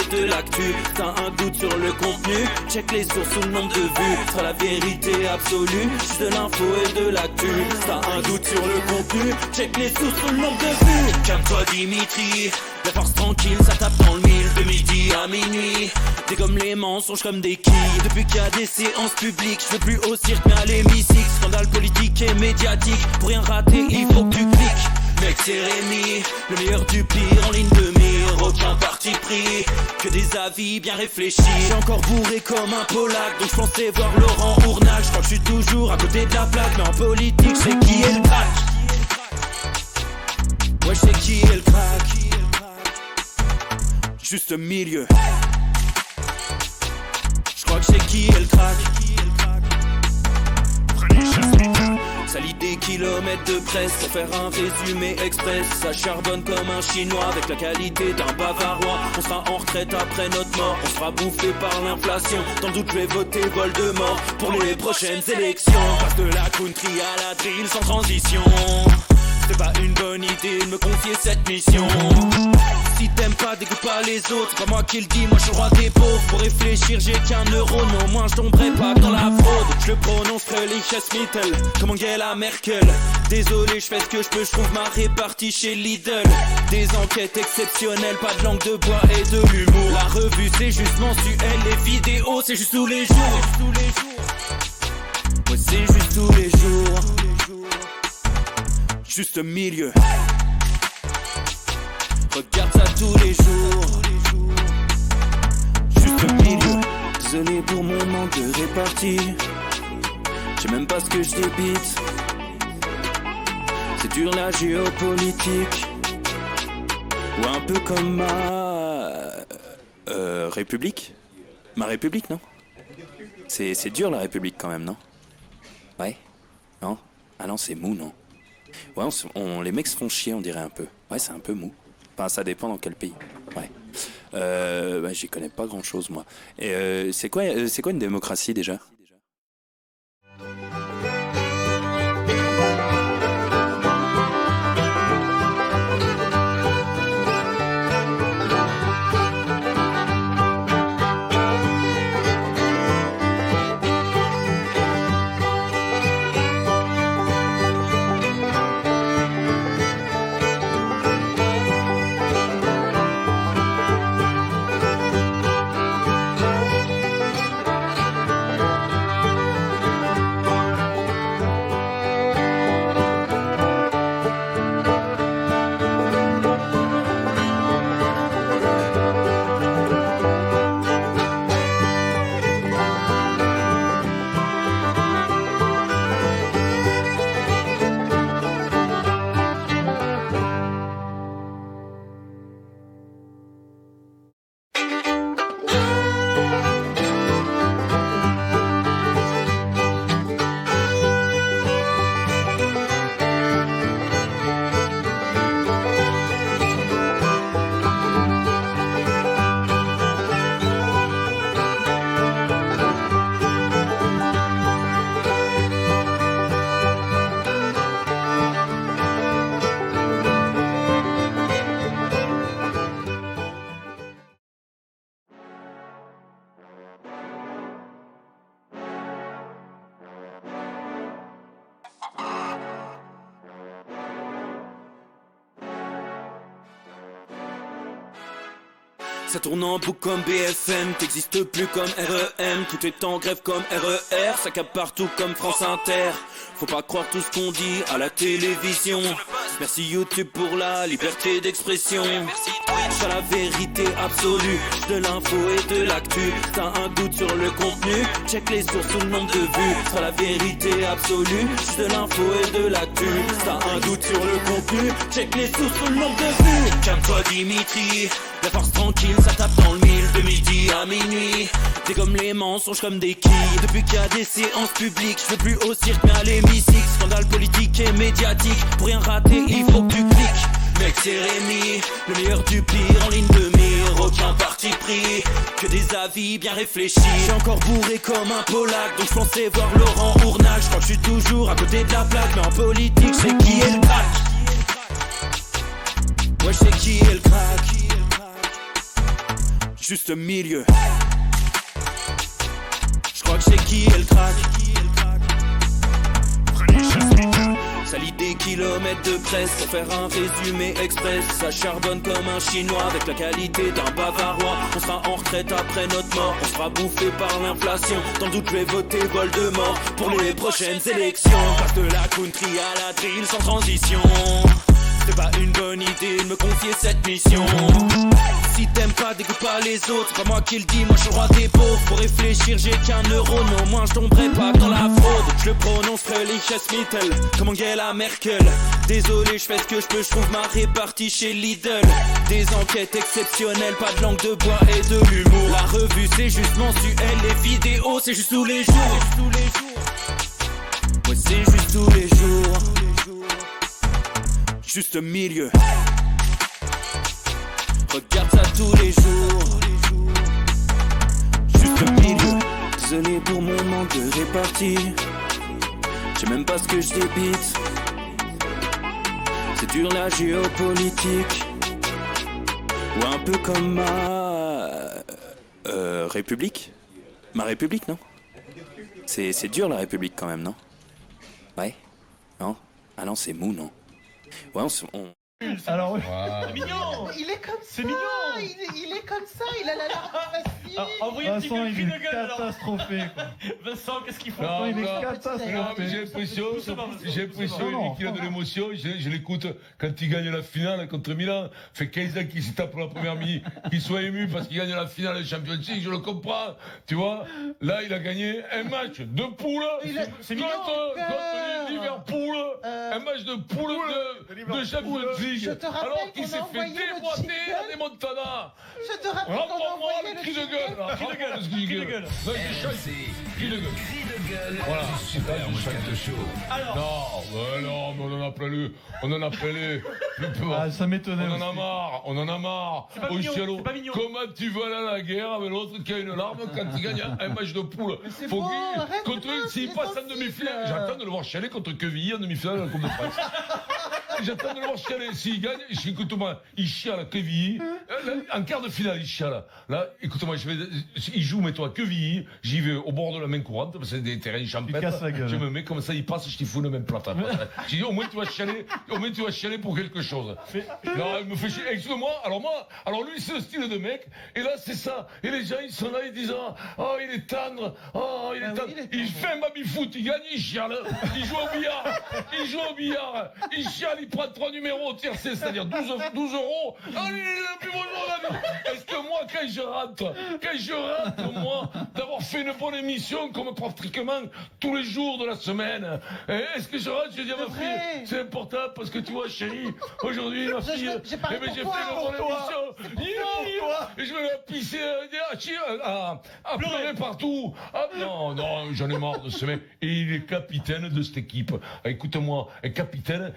et de l'actu. T'as un doute sur le contenu, check les sources ou le nombre de vues. Sera la vérité absolue, juste de l'info et de l'actu. T'as un doute sur le contenu, check les sources ou le nombre de vues. Calme-toi Dimitri, la force tranquille, ça tape dans le mille. De midi à minuit, dégomme les mensonges comme des quilles. Depuis qu'il y a des séances publiques, je veux plus au cirque mais à l'hémicycle. Scandale politique et médiatique, pour rien rater il faut que tu cliques. Mec c'est Rémi, le meilleur du pire en ligne de mire. Aucun parti pris, que des avis bien réfléchis. J'ai encore bourré comme un Polac, donc je pensais voir Laurent Ournac. Je crois que je suis toujours à côté de la plaque, mais en politique c'est qui est le crack. Ouais je sais qui est le crack. Juste milieu. Je crois que c'est qui est le crack. Ça lit des kilomètres de presse pour faire un résumé express. Ça charbonne comme un chinois avec la qualité d'un bavarois. On sera en retraite après notre mort, on sera bouffé par l'inflation. Dans le doute je vais voter Voldemort pour les prochaines élections. Passe de la country à la drill sans transition. C'est pas une bonne idée de me confier cette mission. Si t'aimes pas, dégoûte pas les autres. C'est pas moi qui le dis, moi je suis le roi des pauvres. Pour réfléchir, j'ai qu'un euro, mais au moins je tomberai pas dans la fraude. Je le prononcerai Lichesmittel, comme Angela Merkel. Désolé, je fais ce que je peux, je trouve ma répartie chez Lidl. Des enquêtes exceptionnelles, pas de langue de bois et de l'humour. La revue c'est juste mensuel, les vidéos c'est juste tous les jours. Ouais, c'est juste tous les jours. Juste milieu. Regarde ça tous les jours. Juste milieu. Désolé pour mon manque de répartie. Je sais même pas ce que je débite. C'est dur la géopolitique. Ou un peu comme ma... République. Ma République, non? C'est dur la République quand même, non? Ouais? Non? Ah non, c'est mou, non? Ouais, les mecs se font chier, on dirait un peu. Ouais, c'est un peu mou. Enfin, ça dépend dans quel pays. Ouais. Bah, j'y connais pas grand-chose, moi. Et c'est quoi une démocratie, déjà ? Ça tourne en boucle comme BFM, t'existes plus comme REM. Tout est en grève comme RER, ça capte partout comme France Inter. Faut pas croire tout ce qu'on dit à la télévision. Merci YouTube pour la liberté d'expression. Pas la vérité absolue, de l'info et de l'actu. T'as un doute sur le contenu, check les sources ou le nombre de vues. Pas la vérité absolue, de l'info et de l'actu. T'as un doute sur le contenu, check les sources ou le nombre de vues. Calme-toi Dimitri, la force tranquille, ça tape dans le mille. De midi à minuit, dégomme les mensonges comme des quilles. Depuis qu'il y a des séances publiques, je veux plus au cirque mais à l'hémicycle. Scandale politique et médiatique, pour rien rater il faut que tu cliques. Mec c'est Rémi, le meilleur du pire en ligne de mire. Aucun parti pris, que des avis bien réfléchis. J'ai encore bourré comme un Polac, donc je pensais voir Laurent Ournac. Je crois que je suis toujours à côté de la plaque, mais en politique c'est qui est le crack. Ouais je sais qui est le crack. juste milieu. Je crois que c'est qui elle craque. Ça lit des kilomètres de presse pour faire un résumé express. Ça charbonne comme un chinois avec la qualité d'un bavarois. On sera en retraite après notre mort, on sera bouffé par l'inflation. Dans le doute je vais voter Voldemort pour les prochaines élections. Passe de la country à la drill sans transition. C'est pas une bonne idée de me confier cette mission. Si t'aimes pas, dégoûte pas les autres. C'est pas moi qui le dis, moi je suis le roi des pauvres. Pour réfléchir, j'ai qu'un euro, mais au moins je tomberai pas dans la fraude. Je le prononce Mittel, comme Angela Merkel. Désolé, je fais ce que je peux, je trouve ma répartie chez Lidl. Des enquêtes exceptionnelles, pas de langue de bois et de l'humour. La revue c'est juste mensuel, les vidéos c'est juste tous les jours. Ouais, c'est juste tous les jours. Juste milieu. Regarde ça tous les jours. Juste milieu. Désolé pour mon manque de répartie. Je sais même pas ce que je débite. C'est dur la géopolitique. Ou un peu comme ma République. Ma République, non? C'est dur la République quand même, non? Ouais? Non? Ah non, c'est mou, non? Ouais, Alors, Wow. C'est mignon. Il est comme ça. C'est mignon. Il est comme ça. Il a la larme facile. Envoyez un petit Vincent, cri il de est gueule alors. catastrophé, quoi. Vincent, qu'est-ce qu'il faut? Non, Il est non. catastrophé. Non, mais j'ai l'impression qu'il a de l'émotion. Je l'écoute quand il gagne la finale contre Milan. Fait 15 ans qu'il s'est tapé la première mi, qu'il soit ému parce qu'il gagne la finale de Champions League, je le comprends. Tu vois, là, il a gagné un match de poule C'est mignon. contre Liverpool. Un match de poule de Champions League. Je te rappelle Alors qu'il qu'on s'est a fait envoyé le déboîter jingle. à des Montana. Je te rappelle qu'on a Rends-moi envoyé le le cri de jingle. gueule. là. Cri de gueule. Rends-moi le Cri de gueule. Non, cri de gueule. Cri de gueule. Voilà. Super Moscato Show. Alors, Non, mais on en a plein. On en a plein. Ah, ça m'étonnait On en a aussi. marre, on en a marre. C'est pas Au mignon, cielo. c'est pas mignon. Comment tu vas aller à la guerre avec l'autre qui a une larme quand il gagne un match de poule? c'est Faut bon, qu'il- arrête contre de faire, s'il il est passe en sensible. demi-finale, j'attends de le voir chialer contre Quevilly en demi-finale de la Coupe de France. J'attends de le voir chialer. S'il gagne, écoute-moi, il chiale à Quevilly. En quart de finale, il chiale. Là, écoute-moi, il joue, mets-toi à Quevilly. J'y vais au bord de la main courante, parce que c'est des terrains champêtres. casse la gueule. Je me mets comme ça, il passe, je t'y fous le même plat. J'ai dit, au moins tu vas chialer pour quelque chose. Non, il me fait chier. Excuse-moi, alors lui, c'est le style de mec, et là, c'est ça. Et les gens, ils sont là, ils disent, oh, il est tendre, oh, il est tendre. oui, il est Il tendre. fait un baby-foot, il gagne, il chiale. Il joue au billard, il chiale, il prend 3 numéros au tiercé, c'est-à-dire 12 euros. Allez, le plus beau jour de la vie. Est-ce que moi, quand je rate, moi, d'avoir fait une bonne émission, comme pratiquement tous les jours de la semaine, est-ce que je rate, je dis à ma C'est fille, vrai. c'est important parce que tu vois, chérie, aujourd'hui, ma fille, j'ai parlé j'ai fait pour toi, une bonne pour toi. émission. Et je vais la pisser à pleurer partout. Ah, non, j'en ai marre de ce mec. Et il est capitaine de cette équipe. Ah, écoute-moi, un capitaine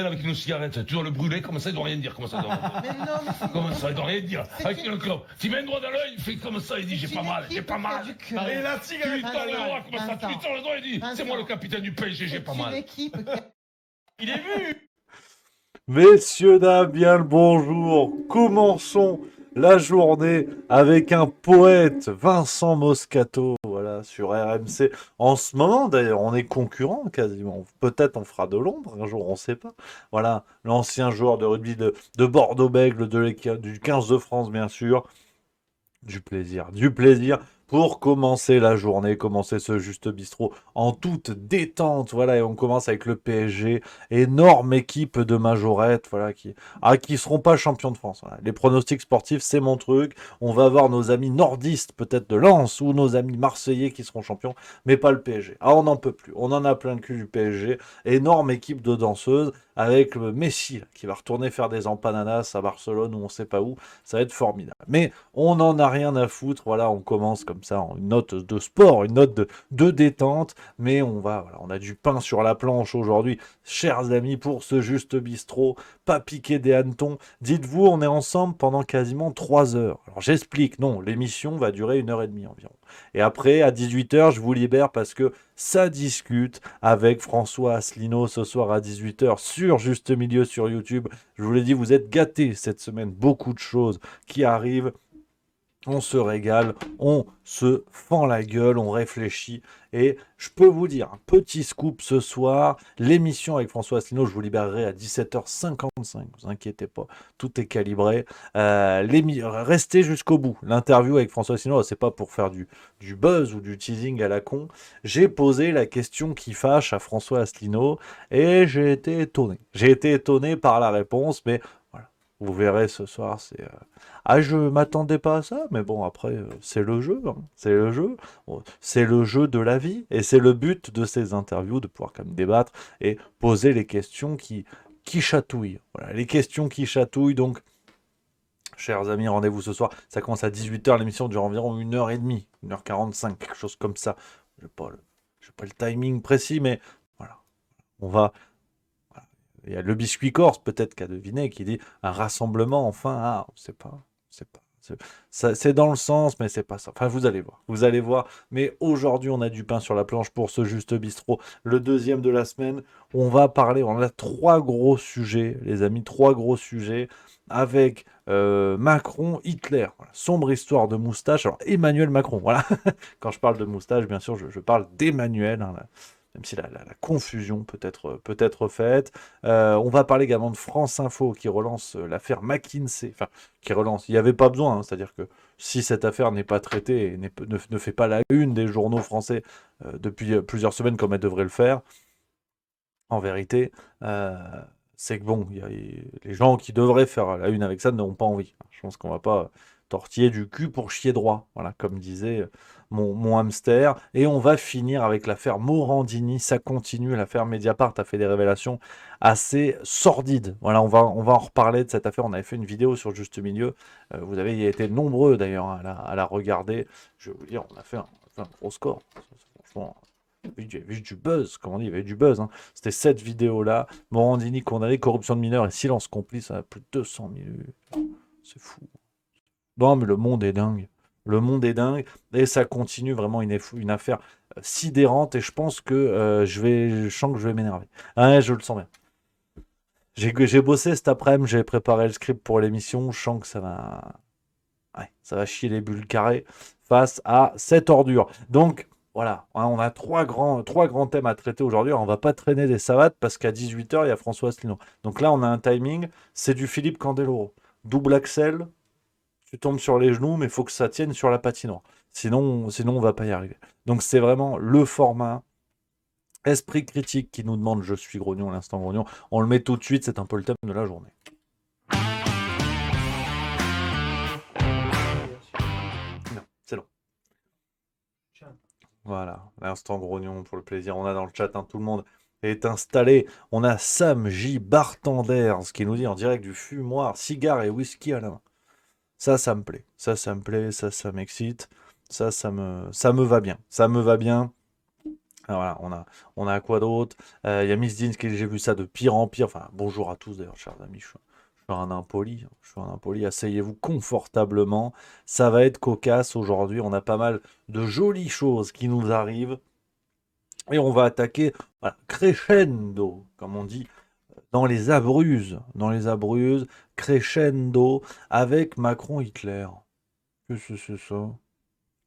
avec une cigarette. Tu dois le brûler, comme ça, il doit rien dire. Comment ça, il doit rien dire. Mais non, mais c'est Comment ça, il doit rien dire. C'est Avec une- une clope. Tu mets un doigt dans l'œil, il fait comme ça, il dit, j'ai pas mal, équipe j'ai pas qui a mal. du cœur. Et la Tu cigarette. lui tords le doigt, comme ça, tu Vincent. lui tords le doigt, il dit, c'est Vincent. moi le capitaine du PSG, j'ai pas C'est une mal. équipe qui a il est vu. Messieurs, dames, bien le bonjour. Commençons la journée avec un poète, Vincent Moscato, voilà, sur RMC. En ce moment, d'ailleurs, on est concurrents quasiment. Peut-être on fera de l'ombre un jour, on ne sait pas. Voilà, l'ancien joueur de rugby de Bordeaux-Bègles, du 15 de France, bien sûr. Du plaisir pour commencer la journée, commencer ce juste bistrot en toute détente, voilà, et on commence avec le PSG, énorme équipe de majorettes, voilà, qui seront pas champions de France, voilà. Les pronostics sportifs, c'est mon truc, on va avoir nos amis nordistes, peut-être de Lens, ou nos amis marseillais qui seront champions, mais pas le PSG. Ah, on n'en peut plus, on en a plein le cul du PSG, énorme équipe de danseuses, avec le Messi, là, qui va retourner faire des empanadas à Barcelone, ou on sait pas où, ça va être formidable. Mais on n'en a rien à foutre, voilà, on commence comme ça, en une note de sport, une note de détente, mais on a du pain sur la planche aujourd'hui, chers amis, pour ce juste bistrot, pas piquer des hannetons. Dites-vous, on est ensemble pendant quasiment 3 heures. Alors j'explique, non, l'émission va durer 1h30 environ. Et après, à 18h, je vous libère parce que ça discute avec François Asselineau ce soir à 18h sur Juste Milieu sur YouTube. Je vous l'ai dit, vous êtes gâtés cette semaine, beaucoup de choses qui arrivent. On se régale, on se fend la gueule, on réfléchit. Et je peux vous dire, un petit scoop ce soir, l'émission avec François Asselineau, je vous libérerai à 17h55, vous inquiétez pas, tout est calibré. Restez jusqu'au bout. L'interview avec François Asselineau, c'est pas pour faire du buzz ou du teasing à la con. J'ai posé la question qui fâche à François Asselineau et j'ai été étonné. J'ai été étonné par la réponse, mais voilà, vous verrez ce soir, Ah, je m'attendais pas à ça, mais bon, après, c'est le jeu, hein, c'est le jeu. Bon, c'est le jeu de la vie, et c'est le but de ces interviews, de pouvoir quand même débattre et poser les questions qui chatouillent. Voilà, les questions qui chatouillent, donc, chers amis, rendez-vous ce soir. Ça commence à 18h, l'émission dure environ 1h30, 1h45, quelque chose comme ça. Je n'ai pas le timing précis, mais voilà, on va... Il y a le biscuit corse, peut-être qu'à deviner, qui dit un rassemblement, enfin, ah, c'est pas, c'est dans le sens, mais c'est pas ça. Enfin, vous allez voir. Mais aujourd'hui, on a du pain sur la planche pour ce Juste Bistrot, le deuxième de la semaine. On a 3 gros sujets, les amis, 3 gros sujets avec Macron, Hitler, voilà, sombre histoire de moustache. Alors, Emmanuel Macron, voilà. Quand je parle de moustache, bien sûr, je parle d'Emmanuel, hein, même si la confusion peut être faite. On va parler également de France Info qui relance l'affaire McKinsey. Enfin, qui relance. Il n'y avait pas besoin, hein, c'est-à-dire que si cette affaire n'est pas traitée et ne fait pas la une des journaux français depuis plusieurs semaines comme elle devrait le faire, en vérité, c'est que bon, les gens qui devraient faire la une avec ça n'ont pas envie. Je pense qu'on va pas tortiller du cul pour chier droit, voilà, comme disait mon hamster. Et on va finir avec l'affaire Morandini, ça continue, l'affaire Mediapart a fait des révélations assez sordides. Voilà, on va en reparler de cette affaire, on avait fait une vidéo sur Juste Milieu, vous avez été nombreux d'ailleurs à la regarder. Je vais vous dire, on a fait un gros score, franchement. Il y avait du buzz, comme on dit, il y avait du buzz. Hein. C'était cette vidéo-là. Morandini condamné, corruption de mineurs et silence complice à plus de 200 000 vues. C'est fou. Non, mais le monde est dingue. Le monde est dingue. Et ça continue vraiment une affaire sidérante. Et je pense que je sens que je vais m'énerver. Ouais, je le sens bien. J'ai bossé cet après-midi, j'ai préparé le script pour l'émission. Je sens que ça va chier les bulles carrées face à cette ordure. Donc, voilà, on a 3 grands thèmes à traiter aujourd'hui. On va pas traîner des savates parce qu'à 18h, il y a François Asselineau. Donc là, on a un timing, c'est du Philippe Candeloro. Double axel, tu tombes sur les genoux, mais il faut que ça tienne sur la patinoire. Sinon, on va pas y arriver. Donc c'est vraiment le format esprit critique qui nous demande je suis grognon, l'instant grognon. On le met tout de suite, c'est un peu le thème de la journée. Non, c'est long. Voilà, l'instant grognon pour le plaisir. On a dans le chat, hein, tout le monde est installé. On a Sam J. Bartenders qui nous dit en direct du fumoir, cigare et whisky à la main. Ça me plaît. Ça m'excite. Ça me va bien. Ça me va bien. Alors voilà, on a quoi d'autre? Il y a Miss Dean qui dit j'ai vu ça de pire en pire. Enfin, bonjour à tous d'ailleurs, chers amis. Je suis un impoli. Asseyez-vous confortablement. Ça va être cocasse aujourd'hui. On a pas mal de jolies choses qui nous arrivent. Et on va attaquer crescendo, comme on dit, dans les abruses, crescendo, avec Macron-Hitler. Qu'est-ce que c'est ça?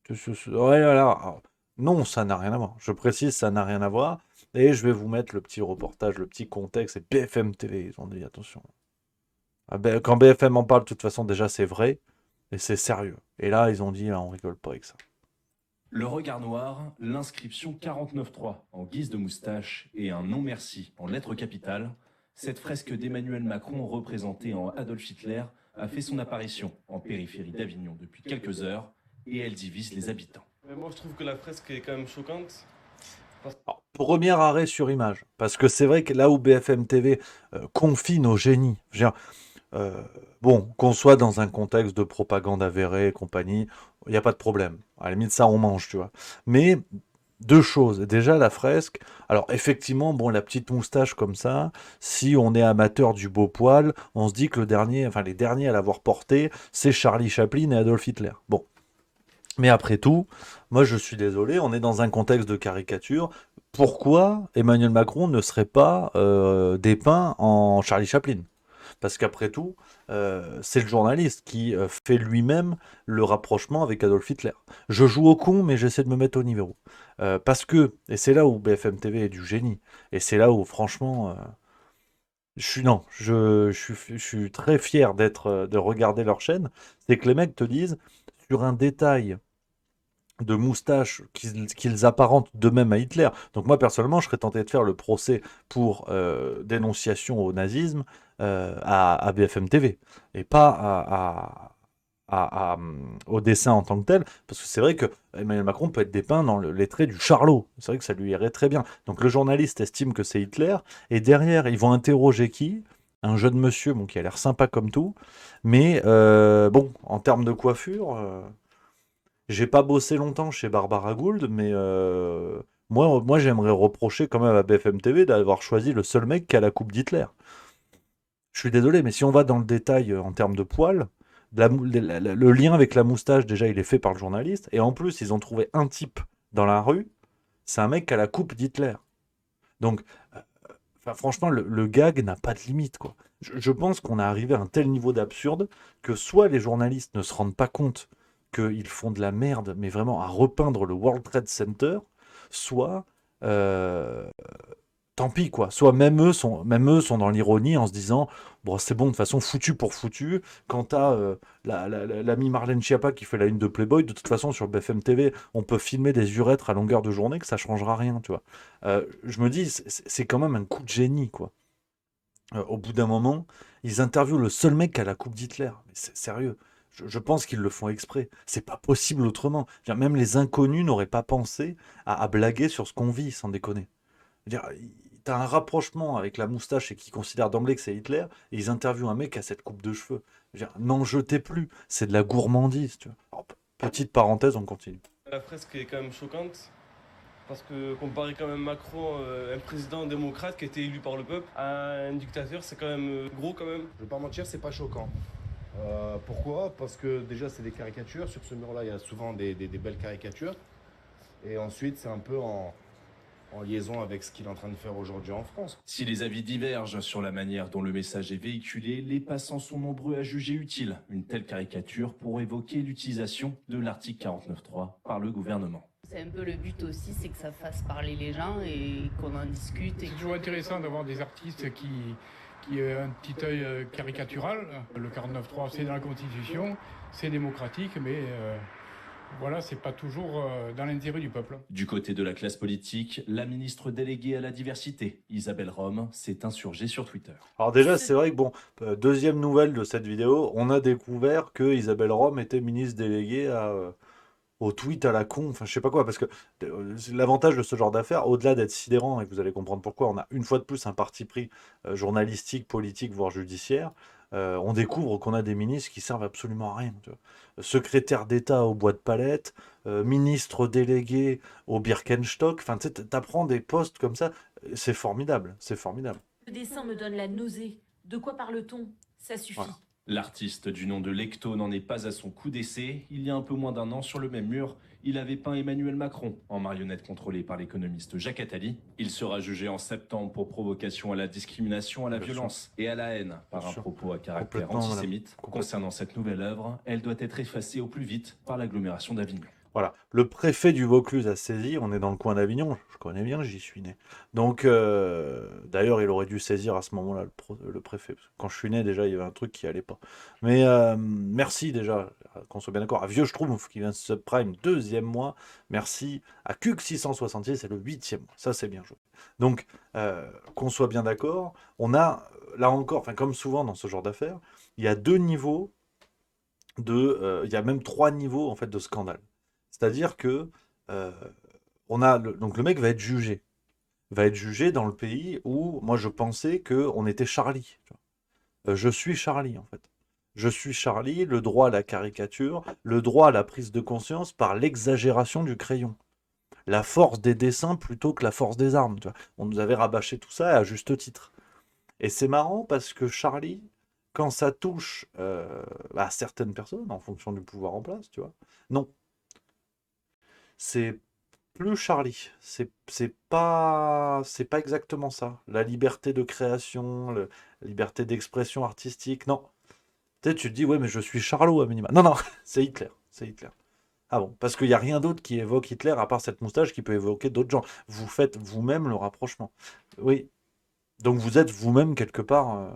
Ouais, voilà. Non, ça n'a rien à voir. Je précise, ça n'a rien à voir. Et je vais vous mettre le petit reportage, le petit contexte. C'est BFM TV, ils ont dit, attention. Quand BFM en parle, de toute façon, déjà, c'est vrai. Et c'est sérieux. Et là, ils ont dit, on rigole pas avec ça. Le regard noir, l'inscription 49.3 en guise de moustache et un non merci en lettres capitales, cette fresque d'Emmanuel Macron représentée en Adolf Hitler a fait son apparition en périphérie d'Avignon depuis quelques heures et elle divise les habitants. Mais moi je trouve que la fresque est quand même choquante. Alors, premier arrêt sur image, parce que c'est vrai que là où BFM TV confie nos génies, qu'on soit dans un contexte de propagande avérée et compagnie, il n'y a pas de problème. À la limite, ça, on mange, tu vois. Mais 2 choses. Déjà, la fresque. Alors, effectivement, la petite moustache comme ça, si on est amateur du beau poil, on se dit que les derniers à l'avoir porté, c'est Charlie Chaplin et Adolf Hitler. Bon. Mais après tout, moi, je suis désolé, on est dans un contexte de caricature. Pourquoi Emmanuel Macron ne serait pas dépeint en Charlie Chaplin ? Parce qu'après tout, c'est le journaliste qui fait lui-même le rapprochement avec Adolf Hitler. Je joue au con, mais j'essaie de me mettre au niveau. Parce que, et c'est là où BFM TV est du génie, et c'est là où, franchement, non, je suis très fier de regarder leur chaîne, c'est que les mecs te disent, sur un détail de moustache qu'ils apparentent d'eux-mêmes à Hitler. Donc moi, personnellement, je serais tenté de faire le procès pour dénonciation au nazisme à BFM TV, et pas au dessin en tant que tel, parce que c'est vrai que Emmanuel Macron peut être dépeint dans les traits du charlot. C'est vrai que ça lui irait très bien. Donc le journaliste estime que c'est Hitler, et derrière, ils vont interroger qui? Un jeune monsieur bon, qui a l'air sympa comme tout, mais bon, en termes de coiffure... J'ai pas bossé longtemps chez Barbara Gould, mais moi j'aimerais reprocher quand même à BFM TV d'avoir choisi le seul mec qui a la coupe d'Hitler. Je suis désolé, mais si on va dans le détail en termes de poils, le lien avec la moustache, déjà, il est fait par le journaliste, et en plus, ils ont trouvé un type dans la rue, c'est un mec qui a la coupe d'Hitler. Donc, franchement, le gag n'a pas de limite, quoi. Je pense qu'on est arrivé à un tel niveau d'absurde que soit les journalistes ne se rendent pas compte qu'ils font de la merde, mais vraiment à repeindre le World Trade Center, soit tant pis quoi. Soit même eux sont dans l'ironie en se disant bon c'est bon de toute façon foutu pour foutu. Quand t'as l'ami Marlène Schiappa qui fait la une de Playboy, de toute façon sur BFM TV on peut filmer des urètres à longueur de journée que ça changera rien, tu vois. Je me dis c'est quand même un coup de génie quoi. Au bout d'un moment, ils interviewent le seul mec qui a la coupe d'Hitler. Mais c'est sérieux. Je pense qu'ils le font exprès. C'est pas possible autrement. Je veux dire, même les inconnus n'auraient pas pensé à blaguer sur ce qu'on vit, sans déconner. Je veux dire, t'as un rapprochement avec la moustache et qui considèrent d'emblée que c'est Hitler, et ils interviewent un mec qui a cette coupe de cheveux. Je veux dire, n'en jetez plus. C'est de la gourmandise, tu vois. Alors, petite parenthèse, on continue. La fresque est quand même choquante. Parce que comparer quand même Macron, un président démocrate qui a été élu par le peuple, à un dictateur, c'est quand même gros quand même. Je vais pas mentir, c'est pas choquant. Pourquoi? Parce que déjà c'est des caricatures. Sur ce mur-là, il y a souvent des belles caricatures. Et ensuite, c'est un peu en liaison avec ce qu'il est en train de faire aujourd'hui en France. Si les avis divergent sur la manière dont le message est véhiculé, les passants sont nombreux à juger utile une telle caricature pour évoquer l'utilisation de l'article 49.3 par le gouvernement. C'est un peu le but aussi, c'est que ça fasse parler les gens et qu'on en discute. C'est toujours intéressant d'avoir des artistes qui ont un petit œil caricatural. Le 49.3, c'est dans la Constitution, c'est démocratique, mais voilà, c'est pas toujours dans l'intérêt du peuple. Du côté de la classe politique, la ministre déléguée à la diversité, Isabelle Rome, s'est insurgée sur Twitter. Alors déjà, c'est vrai que bon, deuxième nouvelle de cette vidéo, on a découvert que Isabelle Rome était ministre déléguée au tweet à la con, enfin je sais pas quoi, parce que l'avantage de ce genre d'affaires, au-delà d'être sidérant, et vous allez comprendre pourquoi, on a une fois de plus un parti pris journalistique, politique, voire judiciaire, on découvre qu'on a des ministres qui servent absolument à rien. Tu vois. Secrétaire d'État au bois de palette, ministre délégué au Birkenstock, enfin tu sais, t'apprends des postes comme ça, c'est formidable, c'est formidable. Le dessin me donne la nausée. De quoi parle-t-on? Ça suffit. Voilà. L'artiste du nom de Lecto n'en est pas à son coup d'essai. Il y a un peu moins d'un an, sur le même mur, il avait peint Emmanuel Macron en marionnette contrôlée par l'économiste Jacques Attali. Il sera jugé en septembre pour provocation à la discrimination, à la violence et à la haine par un propos à caractère antisémite. Concernant cette nouvelle œuvre, elle doit être effacée au plus vite par l'agglomération d'Avignon. Voilà, le préfet du Vaucluse a saisi, on est dans le coin d'Avignon, je connais bien, j'y suis né. Donc, d'ailleurs, il aurait dû saisir à ce moment-là le préfet. Parce que quand je suis né, déjà, il y avait un truc qui allait pas. Mais merci déjà, qu'on soit bien d'accord, à Vieux Schtroumpf qui vient de subprime, 2e mois. Merci à Cuc666, c'est le 8e mois. Ça, c'est bien joué. Donc, qu'on soit bien d'accord, on a, là encore, enfin comme souvent dans ce genre d'affaires, il y a 2 niveaux il y a même 3 niveaux en fait de scandale. C'est-à-dire que donc le mec va être jugé. Va être jugé dans le pays où moi je pensais qu'on était Charlie. Tu vois. Je suis Charlie en fait. Je suis Charlie, le droit à la caricature, le droit à la prise de conscience par l'exagération du crayon. La force des dessins plutôt que la force des armes. Tu vois. On nous avait rabâché tout ça à juste titre. Et c'est marrant parce que Charlie, quand ça touche à certaines personnes, en fonction du pouvoir en place, tu vois, non. C'est plus Charlie. C'est pas exactement ça. La liberté de création, la liberté d'expression artistique, non. Tu sais, tu te dis, ouais, mais je suis Charlot à minima. Non, non, c'est Hitler. C'est Hitler. Ah bon, parce qu'il n'y a rien d'autre qui évoque Hitler à part cette moustache qui peut évoquer d'autres gens. Vous faites vous-même le rapprochement. Oui. Donc vous êtes vous-même quelque part en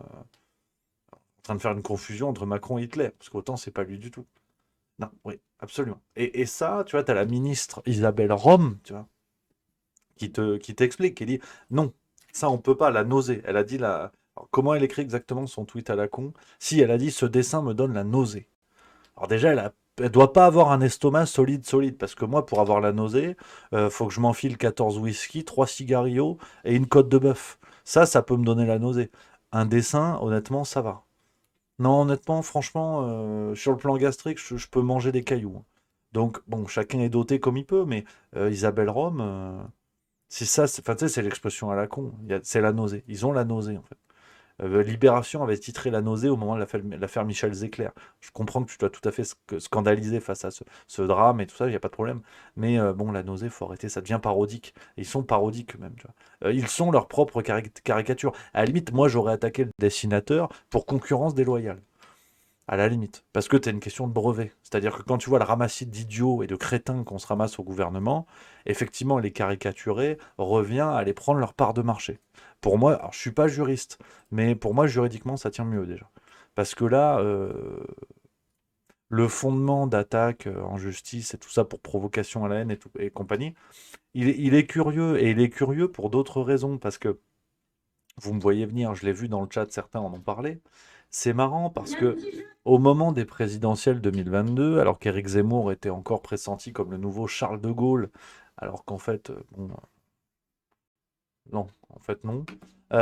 train de faire une confusion entre Macron et Hitler. Parce qu'autant, c'est pas lui du tout. Non, oui, absolument. Et ça, tu vois, tu as la ministre Isabelle Rome, tu vois, qui t'explique, qui dit non, ça on peut pas, la nausée. Elle a dit la. Alors, comment elle écrit exactement son tweet à la con? Si, elle a dit ce dessin me donne la nausée. Alors déjà, elle doit pas avoir un estomac solide, parce que moi, pour avoir la nausée, faut que je m'enfile 14 whisky, 3 cigarios et une côte de bœuf. Ça peut me donner la nausée. Un dessin, honnêtement, ça va. Non, honnêtement, franchement, sur le plan gastrique, je peux manger des cailloux, hein. Donc, bon, chacun est doté comme il peut, mais Isabelle Rome, c'est ça, enfin, tu sais, c'est l'expression à la con. C'est la nausée. Ils ont la nausée, en fait. Libération avait titré la nausée au moment de l'affaire Michel Zecler. Je comprends que tu dois tout à fait scandaliser face à ce drame et tout ça, il n'y a pas de problème. Mais bon, la nausée, faut arrêter, ça devient parodique. Et ils sont parodiques eux-mêmes, tu vois. Ils sont leur propre caricature. À la limite, moi, j'aurais attaqué le dessinateur pour concurrence déloyale. À la limite. Parce que tu as une question de brevet. C'est-à-dire que quand tu vois le ramassis d'idiots et de crétins qu'on se ramasse au gouvernement, effectivement, les caricaturer revient à aller prendre leur part de marché. Pour moi, alors je suis pas juriste, mais pour moi, juridiquement, ça tient mieux déjà. Parce que là, le fondement d'attaque en justice et tout ça pour provocation à la haine et compagnie, il est curieux. Et il est curieux pour d'autres raisons. Parce que vous me voyez venir, je l'ai vu dans le chat, certains en ont parlé. C'est marrant parce que au moment des présidentielles 2022, alors qu'Éric Zemmour était encore pressenti comme le nouveau Charles de Gaulle, alors qu'en fait, bon, non, en fait non. En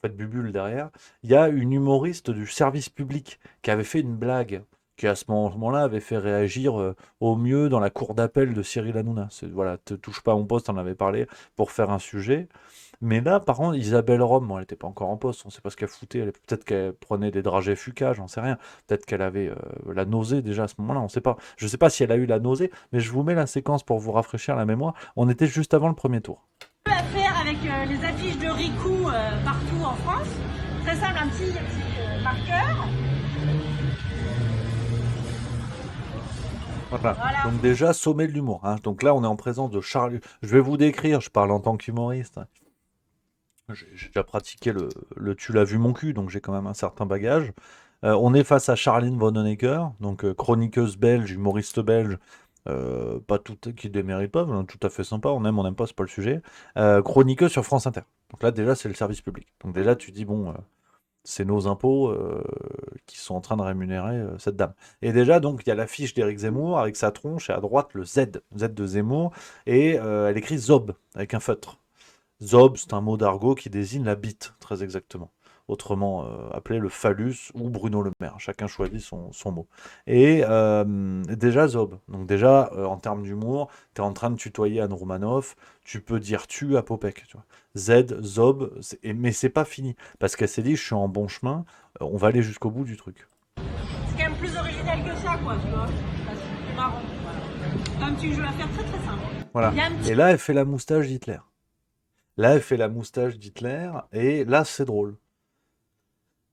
fait, Bubule derrière. Il y a une humoriste du service public qui avait fait une blague, qui à ce moment-là avait fait réagir au mieux dans la cour d'appel de Cyril Hanouna. Voilà, te touche pas à mon poste, on en avait parlé pour faire un sujet. Mais là, par contre, Isabelle Rome, bon, elle n'était pas encore en poste, on ne sait pas ce qu'elle foutait. Peut-être qu'elle prenait des dragées fuka, j'en sais rien. Peut-être qu'elle avait la nausée déjà à ce moment-là, on ne sait pas. Je ne sais pas si elle a eu la nausée, mais je vous mets la séquence pour vous rafraîchir la mémoire. On était juste avant le premier tour. À faire avec les affiches de Ricou partout en France. Très simple, un petit marqueur. Voilà. Donc déjà, sommet de l'humour, hein. Donc là, on est en présence de Charles. Je vais vous décrire, je parle en tant qu'humoriste. J'ai déjà pratiqué le tu l'as vu mon cul, donc j'ai quand même un certain bagage. On est face à Charline Vanhoenacker, donc chroniqueuse belge, humoriste belge, pas toutes qui démérite pas, tout à fait sympa, on n'aime pas, c'est pas le sujet. Chroniqueuse sur France Inter. Donc là, déjà, c'est le service public. Donc déjà, tu dis, bon, c'est nos impôts qui sont en train de rémunérer cette dame. Et déjà, donc, il y a l'affiche d'Éric Zemmour avec sa tronche et à droite le Z de Zemmour, et elle écrit Zob avec un feutre. Zob, c'est un mot d'argot qui désigne la bite, très exactement. Autrement appelé le phallus ou Bruno Le Maire. Chacun choisit son mot. Et déjà Zob. Donc déjà, en termes d'humour, tu es en train de tutoyer Anne Romanoff. Tu peux dire tu à Popek. Tu vois. Z, Zob, mais c'est pas fini. Parce qu'elle s'est dit, je suis en bon chemin, on va aller jusqu'au bout du truc. C'est quand même plus original que ça, quoi, tu vois. C'est marrant. Voilà. Comme tu joues à faire très très simple. Voilà. Et là, elle fait la moustache d'Hitler. Là, elle fait la moustache d'Hitler, et là, c'est drôle.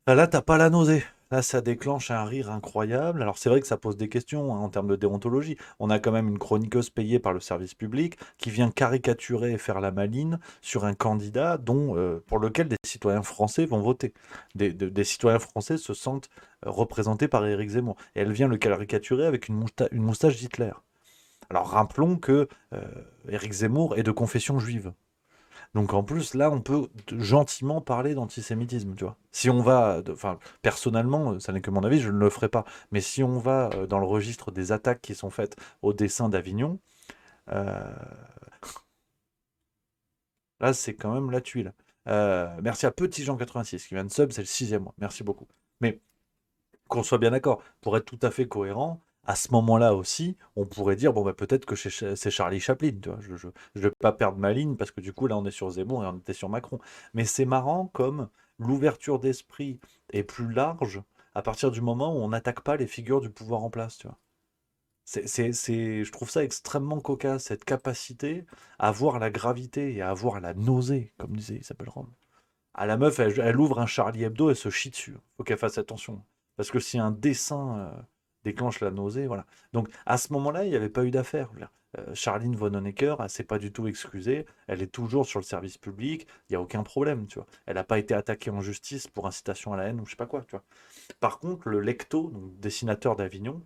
Là, t'as pas la nausée. Là, ça déclenche un rire incroyable. Alors, c'est vrai que ça pose des questions, hein, en termes de déontologie. On a quand même une chroniqueuse payée par le service public qui vient caricaturer et faire la maline sur un candidat pour lequel des citoyens français vont voter. Des citoyens français se sentent représentés par Éric Zemmour. Et elle vient le caricaturer avec une moustache d'Hitler. Alors, rappelons que Éric Zemmour est de confession juive. Donc en plus, là, on peut gentiment parler d'antisémitisme, tu vois. Si on va, enfin, personnellement, ça n'est que mon avis, je ne le ferai pas. Mais si on va dans le registre des attaques qui sont faites au dessin d'Avignon, là, c'est quand même la tuile. Merci à Petit Jean 86 qui vient de sub, c'est le 6e mois. Merci beaucoup. Mais qu'on soit bien d'accord, pour être tout à fait cohérent, à ce moment-là aussi, on pourrait dire, bon, bah, peut-être que c'est Charlie Chaplin, tu vois. Je ne vais pas perdre ma ligne, parce que du coup, là, on est sur Zemmour et on était sur Macron. Mais c'est marrant comme l'ouverture d'esprit est plus large à partir du moment où on n'attaque pas les figures du pouvoir en place, tu vois. Je trouve ça extrêmement cocasse, cette capacité à voir la gravité et à voir la nausée, comme disait Isabelle Rome. Ah, la meuf, elle ouvre un Charlie Hebdo, elle se chie dessus. Faut qu'elle fasse attention. Parce que si un dessin déclenche la nausée, voilà. Donc à ce moment-là, il n'y avait pas eu d'affaire. Je veux dire, Charline von Honecker, elle s'est pas du tout excusée. Elle est toujours sur le service public. Il n'y a aucun problème, tu vois. Elle n'a pas été attaquée en justice pour incitation à la haine ou je sais pas quoi, tu vois. Par contre, le lecto, donc dessinateur d'Avignon,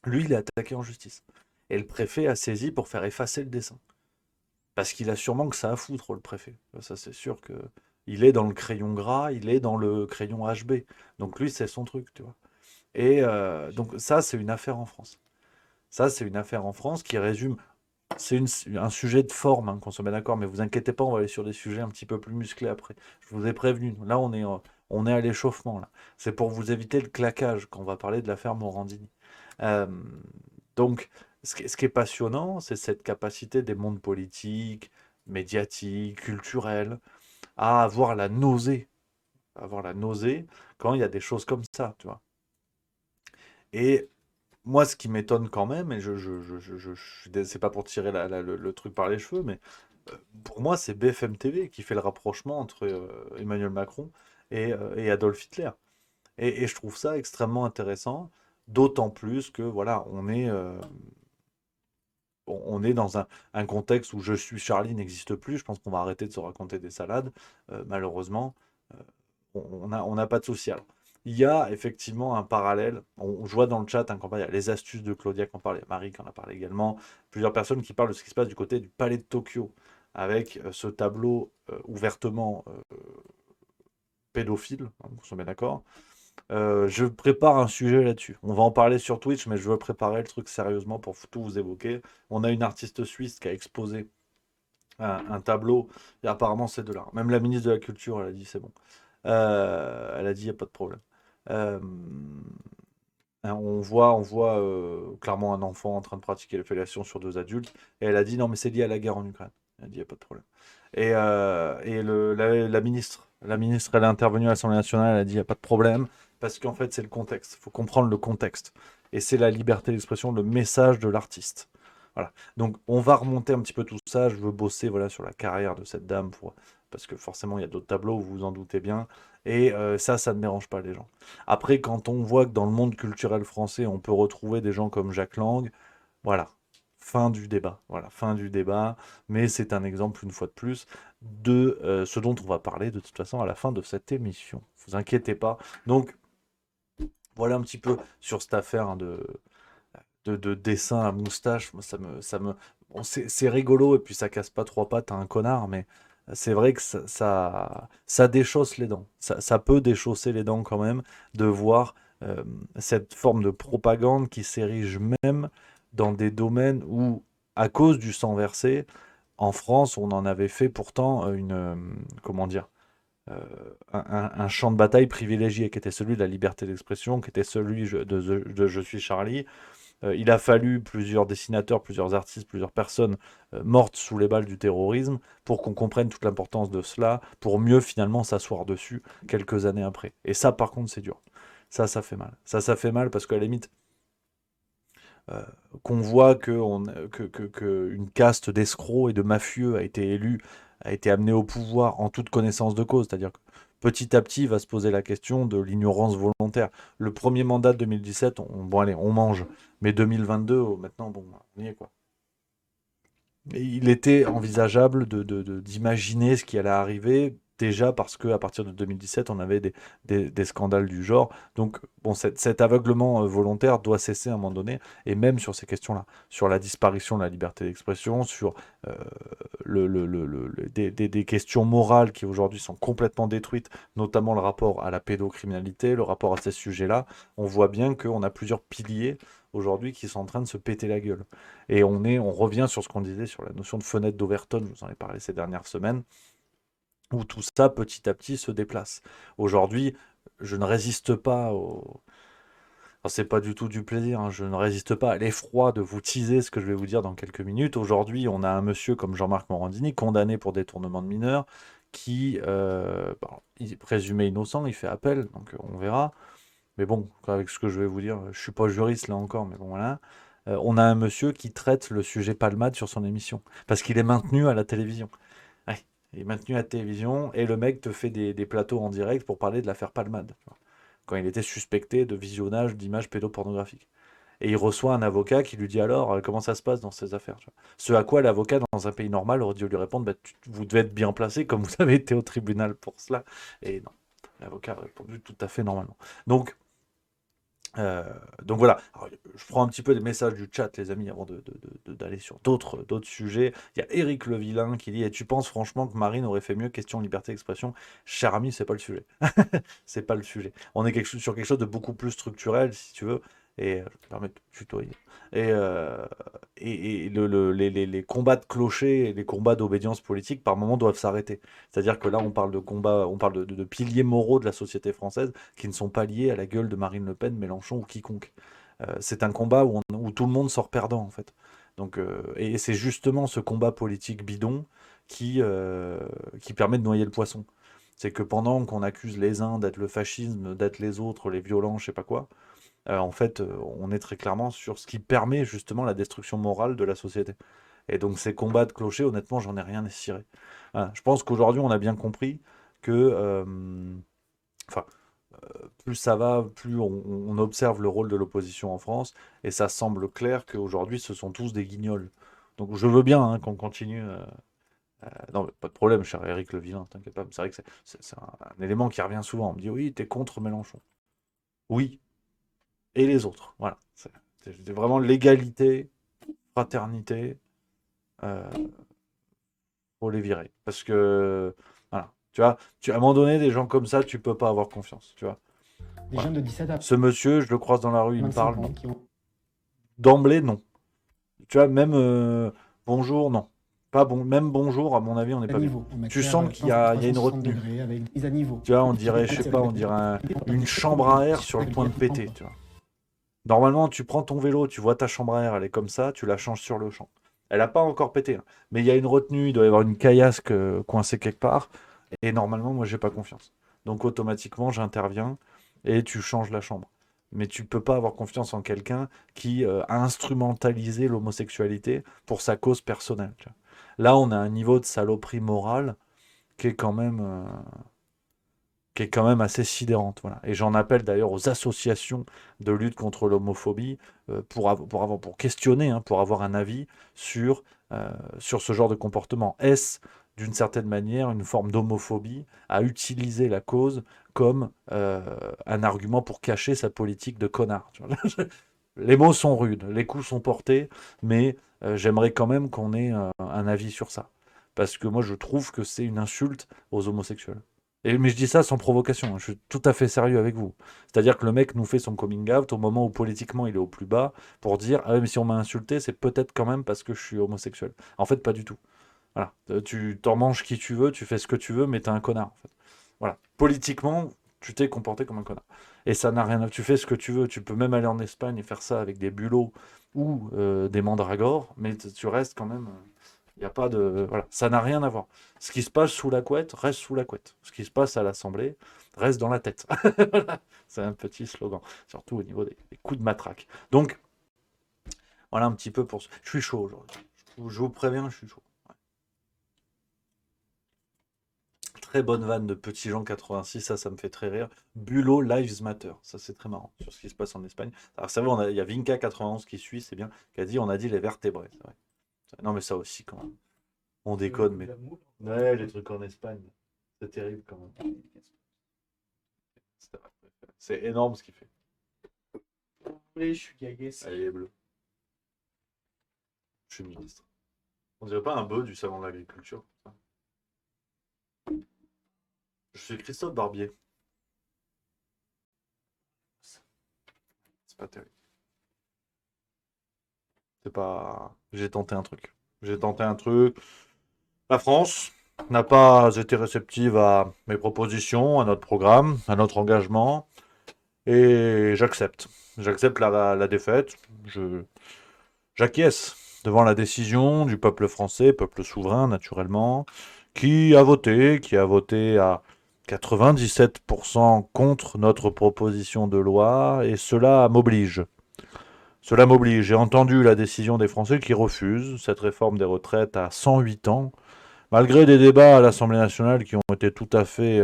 lui, il est attaqué en justice. Et le préfet a saisi pour faire effacer le dessin. Parce qu'il a sûrement que ça à foutre, le préfet. Ça, c'est sûr que il est dans le crayon gras, il est dans le crayon HB. Donc lui, c'est son truc, tu vois. Et donc ça, c'est une affaire en France. Ça, c'est une affaire en France qui résume. C'est un sujet de forme, hein, qu'on se met d'accord, mais vous inquiétez pas, on va aller sur des sujets un petit peu plus musclés après. Je vous ai prévenu. Là, on est à l'échauffement, là. C'est pour vous éviter le claquage quand on va parler de l'affaire Morandini. Euh, donc, ce qui est passionnant, c'est cette capacité des mondes politiques, médiatiques, culturels, à avoir la nausée quand il y a des choses comme ça, tu vois. Et moi, ce qui m'étonne quand même, et c'est pas pour tirer le truc par les cheveux, mais pour moi, c'est BFM TV qui fait le rapprochement entre Emmanuel Macron et Adolf Hitler. Et je trouve ça extrêmement intéressant, d'autant plus que voilà, on est dans un contexte où Je suis Charlie n'existe plus. Je pense qu'on va arrêter de se raconter des salades, malheureusement. On n'a pas de souci. Alors, il y a effectivement un parallèle. Je vois dans le chat, hein, il y a les astuces de Claudia qui en parle, il y a Marie qui en a parlé également. Plusieurs personnes qui parlent de ce qui se passe du côté du palais de Tokyo, avec ce tableau ouvertement pédophile, hein, on se met d'accord. Je prépare un sujet là-dessus. On va en parler sur Twitch, mais je veux préparer le truc sérieusement pour tout vous évoquer. On a une artiste suisse qui a exposé un tableau, et apparemment c'est de l'art. Même la ministre de la Culture, elle a dit c'est bon. Elle a dit il n'y a pas de problème. On voit clairement un enfant en train de pratiquer la fellation sur deux adultes, et elle a dit non mais c'est lié à la guerre en Ukraine. Elle a dit il n'y a pas de problème. Et la ministre, elle est intervenue à l'Assemblée nationale, elle a dit il n'y a pas de problème, parce qu'en fait c'est le contexte, il faut comprendre le contexte. Et c'est la liberté d'expression, le message de l'artiste. Voilà. Donc on va remonter un petit peu tout ça, je veux bosser voilà, sur la carrière de cette dame, parce que forcément il y a d'autres tableaux, vous vous en doutez bien, et ça ne dérange pas les gens. Après, quand on voit que dans le monde culturel français, on peut retrouver des gens comme Jacques Lang, voilà, fin du débat. Voilà, fin du débat, mais c'est un exemple, une fois de plus, de ce dont on va parler de toute façon à la fin de cette émission. Vous inquiétez pas. Donc, voilà un petit peu sur cette affaire hein, de dessin à moustache. Moi, bon, c'est rigolo, et puis ça casse pas trois pattes à un connard, mais c'est vrai que ça déchausse les dents. Ça peut déchausser les dents quand même de voir cette forme de propagande qui s'érige même dans des domaines où, à cause du sang versé, en France, on en avait fait pourtant comment dire, un champ de bataille privilégié, qui était celui de la liberté d'expression, qui était celui de Je suis Charlie. Il a fallu plusieurs dessinateurs, plusieurs artistes, plusieurs personnes mortes sous les balles du terrorisme pour qu'on comprenne toute l'importance de cela, pour mieux finalement s'asseoir dessus quelques années après. Et ça, par contre, c'est dur. Ça fait mal. Ça fait mal parce qu'à la limite, qu'on voit qu'une caste d'escrocs et de mafieux a été élue, a été amenée au pouvoir en toute connaissance de cause. C'est-à-dire que petit à petit, va se poser la question de l'ignorance volontaire. Le premier mandat de 2017, bon allez, on mange. Mais 2022, maintenant, bon, on y est quoi. Et il était envisageable d'imaginer ce qui allait arriver, déjà parce qu'à partir de 2017, on avait des scandales du genre. Donc, bon, cet aveuglement volontaire doit cesser à un moment donné, et même sur ces questions-là, sur la disparition de la liberté d'expression, sur des questions morales qui aujourd'hui sont complètement détruites, notamment le rapport à la pédocriminalité, le rapport à ces sujets-là. On voit bien qu'on a plusieurs piliers aujourd'hui qui sont en train de se péter la gueule. Et on revient sur ce qu'on disait sur la notion de fenêtre d'Overton, je vous en ai parlé ces dernières semaines, où tout ça, petit à petit, se déplace. Aujourd'hui, je ne résiste pas Enfin, c'est pas du tout du plaisir, hein, je ne résiste pas à l'effroi de vous teaser ce que je vais vous dire dans quelques minutes. Aujourd'hui, on a un monsieur comme Jean-Marc Morandini, condamné pour détournement de mineurs, qui, il est présumé innocent, il fait appel, donc on verra. Mais bon, avec ce que je vais vous dire, je suis pas juriste là encore, mais bon voilà. on a un monsieur qui traite le sujet Palmade sur son émission, parce qu'il est maintenu à la télévision. Ouais, il est maintenu à la télévision, et le mec te fait des plateaux en direct pour parler de l'affaire Palmade, tu vois, quand il était suspecté de visionnage d'images pédopornographiques. Et il reçoit un avocat qui lui dit alors comment ça se passe dans ces affaires, tu vois. Ce à quoi l'avocat, dans un pays normal, aurait dû lui répondre bah, vous devez être bien placé comme vous avez été au tribunal pour cela. Et non, l'avocat a répondu tout à fait normalement. Donc voilà. Alors, je prends un petit peu des messages du chat, les amis, avant d'aller sur d'autres sujets. Il y a Éric Levillain qui dit tu penses franchement que Marine aurait fait mieux? Question liberté d'expression. Cher ami, c'est pas le sujet. C'est pas le sujet. On est sur quelque chose de beaucoup plus structurel, si tu veux. Et je me permets de tutoyer. Et les combats de clochers et les combats d'obédience politique, par moments, doivent s'arrêter. C'est-à-dire que là, on parle de combats, on parle de piliers moraux de la société française qui ne sont pas liés à la gueule de Marine Le Pen, Mélenchon ou quiconque. C'est un combat où tout le monde sort perdant, en fait. Donc, et c'est justement ce combat politique bidon qui permet de noyer le poisson. C'est que pendant qu'on accuse les uns d'être le fascisme, d'être les autres, les violents, je sais pas quoi, en fait, on est très clairement sur ce qui permet justement la destruction morale de la société. Et donc ces combats de clochers, honnêtement, j'en ai rien à cirer. Voilà. Je pense qu'aujourd'hui, on a bien compris que, plus ça va, plus on observe le rôle de l'opposition en France, et ça semble clair qu'aujourd'hui, ce sont tous des guignols. Donc je veux bien qu'on continue. Non, mais pas de problème, cher Éric Levillain, t'inquiète pas. C'est vrai que c'est un élément qui revient souvent. On me dit oui, t'es contre Mélenchon. Oui. Et les autres. Voilà. C'est vraiment l'égalité, fraternité. Faut les virer. Parce que, voilà. Tu vois, à un moment donné, des gens comme ça, tu peux pas avoir confiance. Tu vois. Des jeunes de 17 à Ce monsieur, je le croise dans la rue, il me 25 parle. ans Non. qui ont- D'emblée, non. Tu vois, même bonjour, non. Pas bon, même bonjour, à mon avis, on n'est à pas bien. niveau. En Tu matière, sens qu'il y a une 360 retenue. degrés avec des mises à niveau. Tu vois, on dirait, je sais pas, on dirait une chambre à air sur le point de péter, tu vois. Normalement, tu prends ton vélo, tu vois ta chambre à air, elle est comme ça, tu la changes sur le champ. Elle n'a pas encore pété, hein. Mais il y a une retenue, il doit y avoir une caillasse coincée quelque part, et normalement, moi, j'ai pas confiance. Donc, automatiquement, j'interviens et tu changes la chambre. Mais tu peux pas avoir confiance en quelqu'un qui a instrumentalisé l'homosexualité pour sa cause personnelle, tu vois. Là, on a un niveau de saloperie morale qui est quand même assez sidérante. Voilà. Et j'en appelle d'ailleurs aux associations de lutte contre l'homophobie pour questionner, pour avoir un avis sur ce genre de comportement. Est-ce, d'une certaine manière, une forme d'homophobie à utiliser la cause comme un argument pour cacher sa politique de connard, tu vois. Les mots sont rudes, les coups sont portés, mais j'aimerais quand même qu'on ait un avis sur ça. Parce que moi, je trouve que c'est une insulte aux homosexuels. Mais je dis ça sans provocation, hein, je suis tout à fait sérieux avec vous. C'est-à-dire que le mec nous fait son coming out au moment où politiquement il est au plus bas pour dire ah ouais, mais si on m'a insulté, c'est peut-être quand même parce que je suis homosexuel. En fait, pas du tout. Voilà. Tu t'en manges qui tu veux, tu fais ce que tu veux, mais t'es un connard. En fait. Voilà. Politiquement, tu t'es comporté comme un connard. Et ça n'a rien à... Tu fais ce que tu veux. Tu peux même aller en Espagne et faire ça avec des bulots ou des mandragores, mais tu restes quand même... Il n'y a pas de... Voilà, ça n'a rien à voir. Ce qui se passe sous la couette, reste sous la couette. Ce qui se passe à l'Assemblée, reste dans la tête. Voilà. C'est un petit slogan, surtout au niveau des coups de matraque. Donc, voilà un petit peu pour... Je suis chaud aujourd'hui. Je vous préviens, je suis chaud. Ouais. Très bonne vanne de Petit Jean 86, ça me fait très rire. Bulot Lives Matter, ça c'est très marrant, sur ce qui se passe en Espagne. Alors, ça va, il y a Vinca 91 qui suit, c'est bien, qui a dit, on a dit les vertébrés. C'est vrai. Non, mais ça aussi, quand même. On déconne, mais... Ouais, les trucs en Espagne, c'est terrible, quand même. C'est énorme, ce qu'il fait. Oui, je suis gagué. Elle est bleue. Je suis ministre. On dirait pas un bœuf du salon de l'agriculture. Je suis Christophe Barbier. C'est pas terrible. C'est pas... J'ai tenté un truc. La France n'a pas été réceptive à mes propositions, à notre programme, à notre engagement. Et j'accepte. J'accepte la défaite. J'acquiesce devant la décision du peuple français, peuple souverain naturellement, qui a voté à 97% contre notre proposition de loi, et cela m'oblige. Cela m'oblige. J'ai entendu la décision des Français qui refusent cette réforme des retraites à 108 ans, malgré des débats à l'Assemblée nationale qui ont été tout à fait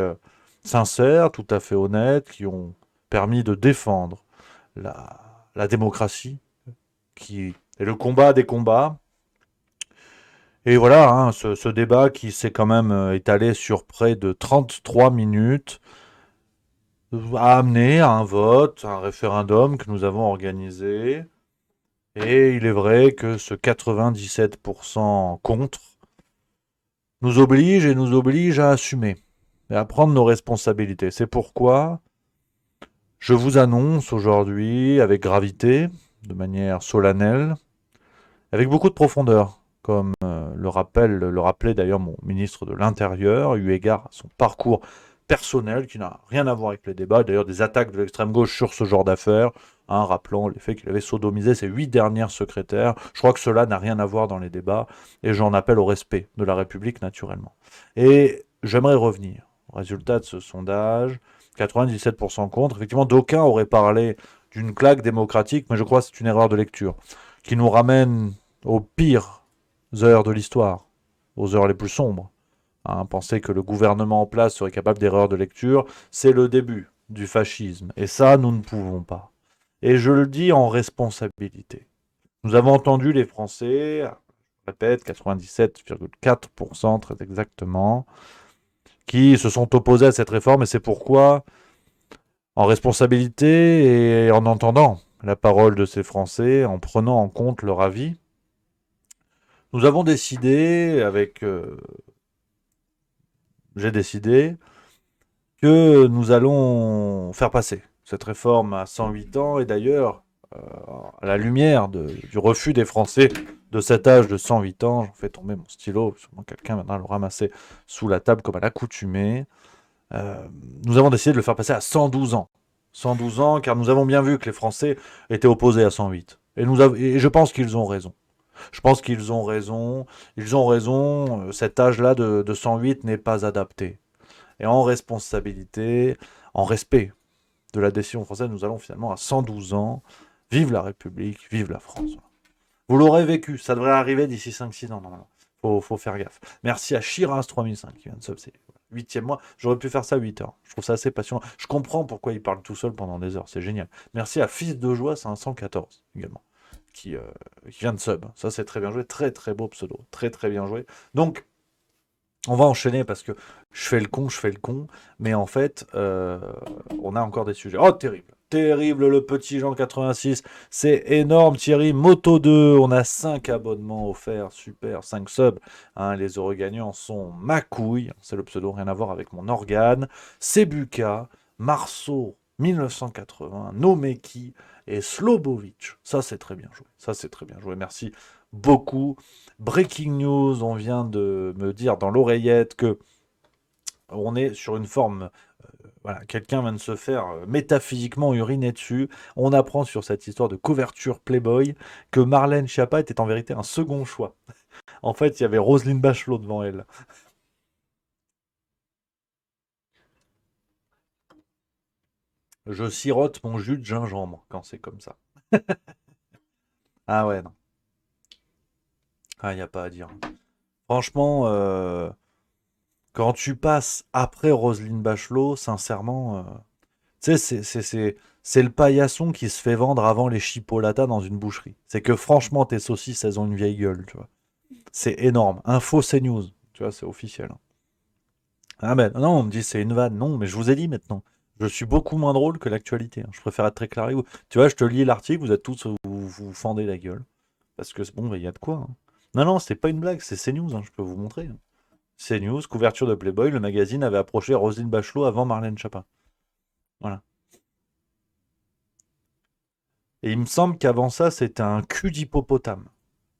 sincères, tout à fait honnêtes, qui ont permis de défendre la démocratie, qui est le combat des combats. Et voilà, hein, ce débat qui s'est quand même étalé sur près de 33 minutes a amené à un vote, un référendum que nous avons organisé. Et il est vrai que ce 97% contre nous oblige à assumer et à prendre nos responsabilités. C'est pourquoi je vous annonce aujourd'hui, avec gravité, de manière solennelle, avec beaucoup de profondeur, comme le rappelait d'ailleurs mon ministre de l'Intérieur, eu égard à son parcours personnel qui n'a rien à voir avec les débats, d'ailleurs des attaques de l'extrême gauche sur ce genre d'affaires, rappelant les faits qu'il avait sodomisé ses 8 dernières secrétaires. Je crois que cela n'a rien à voir dans les débats, et j'en appelle au respect de la République naturellement. Et j'aimerais revenir au résultat de ce sondage, 97% contre. Effectivement, d'aucuns auraient parlé d'une claque démocratique, mais je crois que c'est une erreur de lecture, qui nous ramène aux pires heures de l'histoire, aux heures les plus sombres. Penser que le gouvernement en place serait capable d'erreurs de lecture, c'est le début du fascisme. Et ça, nous ne pouvons pas. Et je le dis en responsabilité. Nous avons entendu les Français, je répète, 97,4% très exactement, qui se sont opposés à cette réforme, et c'est pourquoi, en responsabilité et en entendant la parole de ces Français, en prenant en compte leur avis, nous avons décidé, j'ai décidé que nous allons faire passer cette réforme à 108 ans, et d'ailleurs, à la lumière du refus des Français de cet âge de 108 ans, j'en fais tomber mon stylo, sûrement quelqu'un viendra le ramasser sous la table comme à l'accoutumée, nous avons décidé de le faire passer à 112 ans. 112 ans, car nous avons bien vu que les Français étaient opposés à 108. Et je pense qu'ils ont raison. Je pense qu'ils ont raison. Ils ont raison. Cet âge-là de 108 n'est pas adapté. Et en responsabilité, en respect de la décision française, nous allons finalement à 112 ans. Vive la République, vive la France. Vous l'aurez vécu. Ça devrait arriver d'ici 5-6 ans, normalement. Faut faire gaffe. Merci à Shiraz 3005 qui vient de sub. C'est 8e mois. J'aurais pu faire ça 8 heures. Je trouve ça assez passionnant. Je comprends pourquoi il parle tout seul pendant des heures. C'est génial. Merci à Fils de Joie 514 également. Qui vient de sub. Ça, c'est très bien joué. Très, très beau pseudo. Très, très bien joué. Donc, on va enchaîner parce que je fais le con. Mais en fait, on a encore des sujets. Oh, terrible. Terrible, le petit Jean 86. C'est énorme, Thierry. Moto 2. On a 5 abonnements offerts. Super. 5 subs. Les heureux gagnants sont ma couille. C'est le pseudo. Rien à voir avec mon organe. Sebuka. Marceau 1980. Nomeki. Et Slobovic, ça c'est très bien joué, merci beaucoup. Breaking news, on vient de me dire dans l'oreillette que on est sur une forme, voilà, quelqu'un vient de se faire métaphysiquement uriner dessus. On apprend sur cette histoire de couverture Playboy que Marlène Schiappa était en vérité un second choix. En fait, il y avait Roselyne Bachelot devant elle. Je sirote mon jus de gingembre quand c'est comme ça. Ah ouais, non. Ah, il n'y a pas à dire. Franchement, quand tu passes après Roselyne Bachelot, sincèrement, tu sais, c'est le paillasson qui se fait vendre avant les chipolatas dans une boucherie. C'est que franchement, tes saucisses, elles ont une vieille gueule, tu vois. C'est énorme. Info CNews, tu vois, c'est officiel. Ah ben, non, on me dit c'est une vanne. Non, mais je vous ai dit maintenant. Je suis beaucoup moins drôle que l'actualité. Je préfère être très clair avec vous. Tu vois, je te lis l'article, vous êtes tous, vous fendez la gueule. Parce que, bon, il y a de quoi. Non, c'est pas une blague, c'est CNews, je peux vous montrer. CNews, couverture de Playboy, le magazine avait approché Roselyne Bachelot avant Marlène Schiappa. Voilà. Et il me semble qu'avant ça, c'était un cul d'hippopotame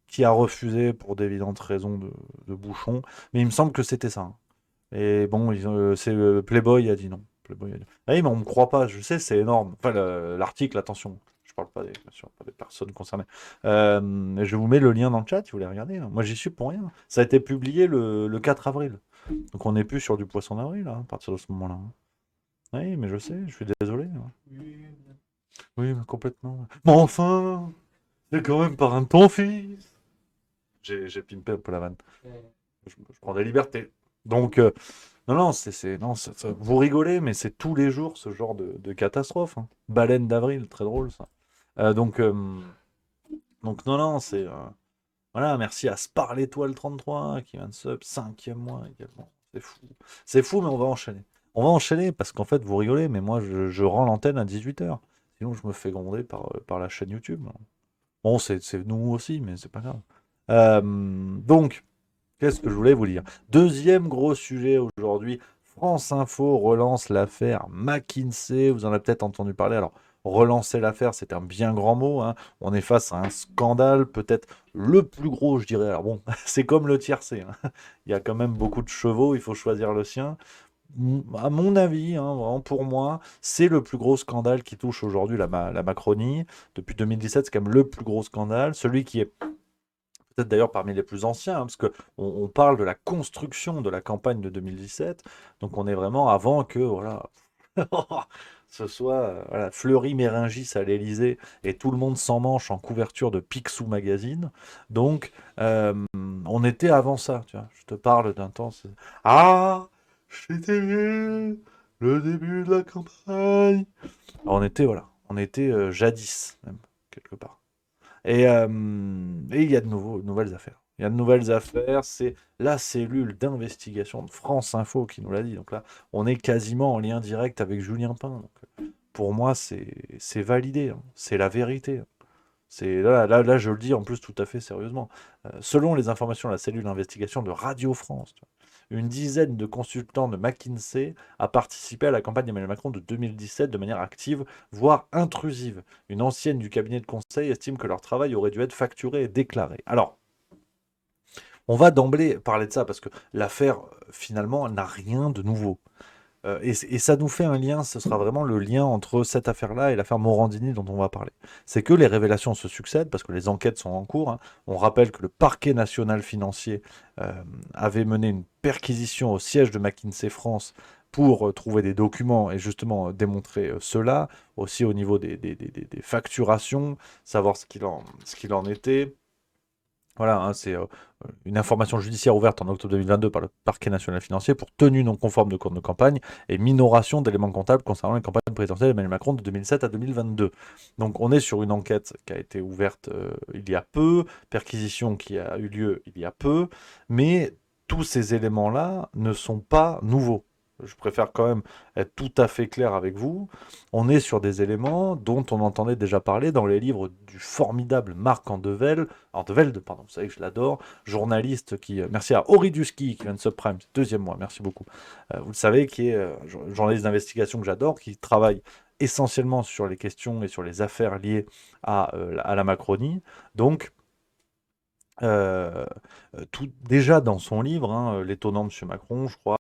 qui a refusé pour d'évidentes raisons de bouchon. Mais il me semble que c'était ça. Et bon, Playboy a dit non. Ah oui, mais on me croit pas, je sais, c'est énorme. Enfin, l'article, attention, je parle pas bien sûr, pas des personnes concernées. Je vous mets le lien dans le chat si vous voulez regarder. Moi, j'y suis pour rien. Ça a été publié le 4 avril. Donc, on n'est plus sur du poisson d'avril, à partir de ce moment-là. Oui, mais je sais, je suis désolé. Oui, mais complètement. Mais enfin, C'est quand même par un de ton fils. J'ai pimpé un peu la vanne. Je prends des libertés. Donc, non, vous rigolez, mais c'est tous les jours ce genre de catastrophe. Hein. Baleine d'avril, très drôle ça. Donc non, c'est... voilà, merci à Spar l'étoile 33 qui vient de sub, 5e mois également. C'est fou. C'est fou, mais on va enchaîner. On va enchaîner parce qu'en fait, vous rigolez, mais moi, je rends l'antenne à 18h. Sinon, je me fais gronder par la chaîne YouTube. Bon, c'est nous aussi, mais c'est pas grave. Donc, qu'est-ce que je voulais vous dire? Deuxième gros sujet aujourd'hui. France Info relance l'affaire McKinsey. Vous en avez peut-être entendu parler. Alors, relancer l'affaire, c'est un bien grand mot. Hein. On est face à un scandale, peut-être le plus gros, je dirais. Alors bon, c'est comme le tiercé. Hein. Il y a quand même beaucoup de chevaux, il faut choisir le sien. À mon avis, hein, vraiment pour moi, c'est le plus gros scandale qui touche aujourd'hui la Macronie. Depuis 2017, c'est quand même le plus gros scandale. Celui qui est peut-être d'ailleurs parmi les plus anciens, hein, parce qu'on parle de la construction de la campagne de 2017. Donc on est vraiment avant que, voilà, ce soit voilà, Fleury-Méringis à l'Élysée et tout le monde s'en manche en couverture de Picsou Magazine. Donc on était avant ça, tu vois. Je te parle d'un temps. Ah, c'était le début de la campagne. Alors, on était jadis même quelque part. Et il y a de nouvelles affaires. Il y a de nouvelles affaires, c'est la cellule d'investigation de France Info qui nous l'a dit. Donc là, on est quasiment en lien direct avec Julien Pain. Donc, pour moi, c'est validé, hein. C'est la vérité. Là, je le dis en plus tout à fait sérieusement. Selon les informations de la cellule d'investigation de Radio France, une dizaine de consultants de McKinsey a participé à la campagne d'Emmanuel Macron de 2017 de manière active, voire intrusive. Une ancienne du cabinet de conseil estime que leur travail aurait dû être facturé et déclaré. Alors, on va d'emblée parler de ça parce que l'affaire, finalement, n'a rien de nouveau. Et ça nous fait un lien, ce sera vraiment le lien entre cette affaire-là et l'affaire Morandini dont on va parler. C'est que les révélations se succèdent parce que les enquêtes sont en cours. Hein. On rappelle que le parquet national financier avait mené une perquisition au siège de McKinsey France pour trouver des documents et justement démontrer cela, aussi au niveau des facturations, savoir ce qu'il en était. Voilà, hein, c'est une information judiciaire ouverte en octobre 2022 par le parquet national financier pour tenue non conforme de compte de campagne et minoration d'éléments comptables concernant les campagnes présidentielles d'Emmanuel Macron de 2007 à 2022. Donc on est sur une enquête qui a été ouverte il y a peu, perquisition qui a eu lieu il y a peu, mais tous ces éléments-là ne sont pas nouveaux. Je préfère quand même être tout à fait clair avec vous. On est sur des éléments dont on entendait déjà parler dans les livres du formidable Marc Andevelde, pardon, vous savez que je l'adore, journaliste qui... merci à Horiduski qui vient de Subprime, c'est deuxième mois, merci beaucoup. Vous le savez, qui est journaliste d'investigation que j'adore, qui travaille essentiellement sur les questions et sur les affaires liées à la Macronie. Donc... déjà dans son livre, hein, L'étonnant Monsieur Macron, je crois,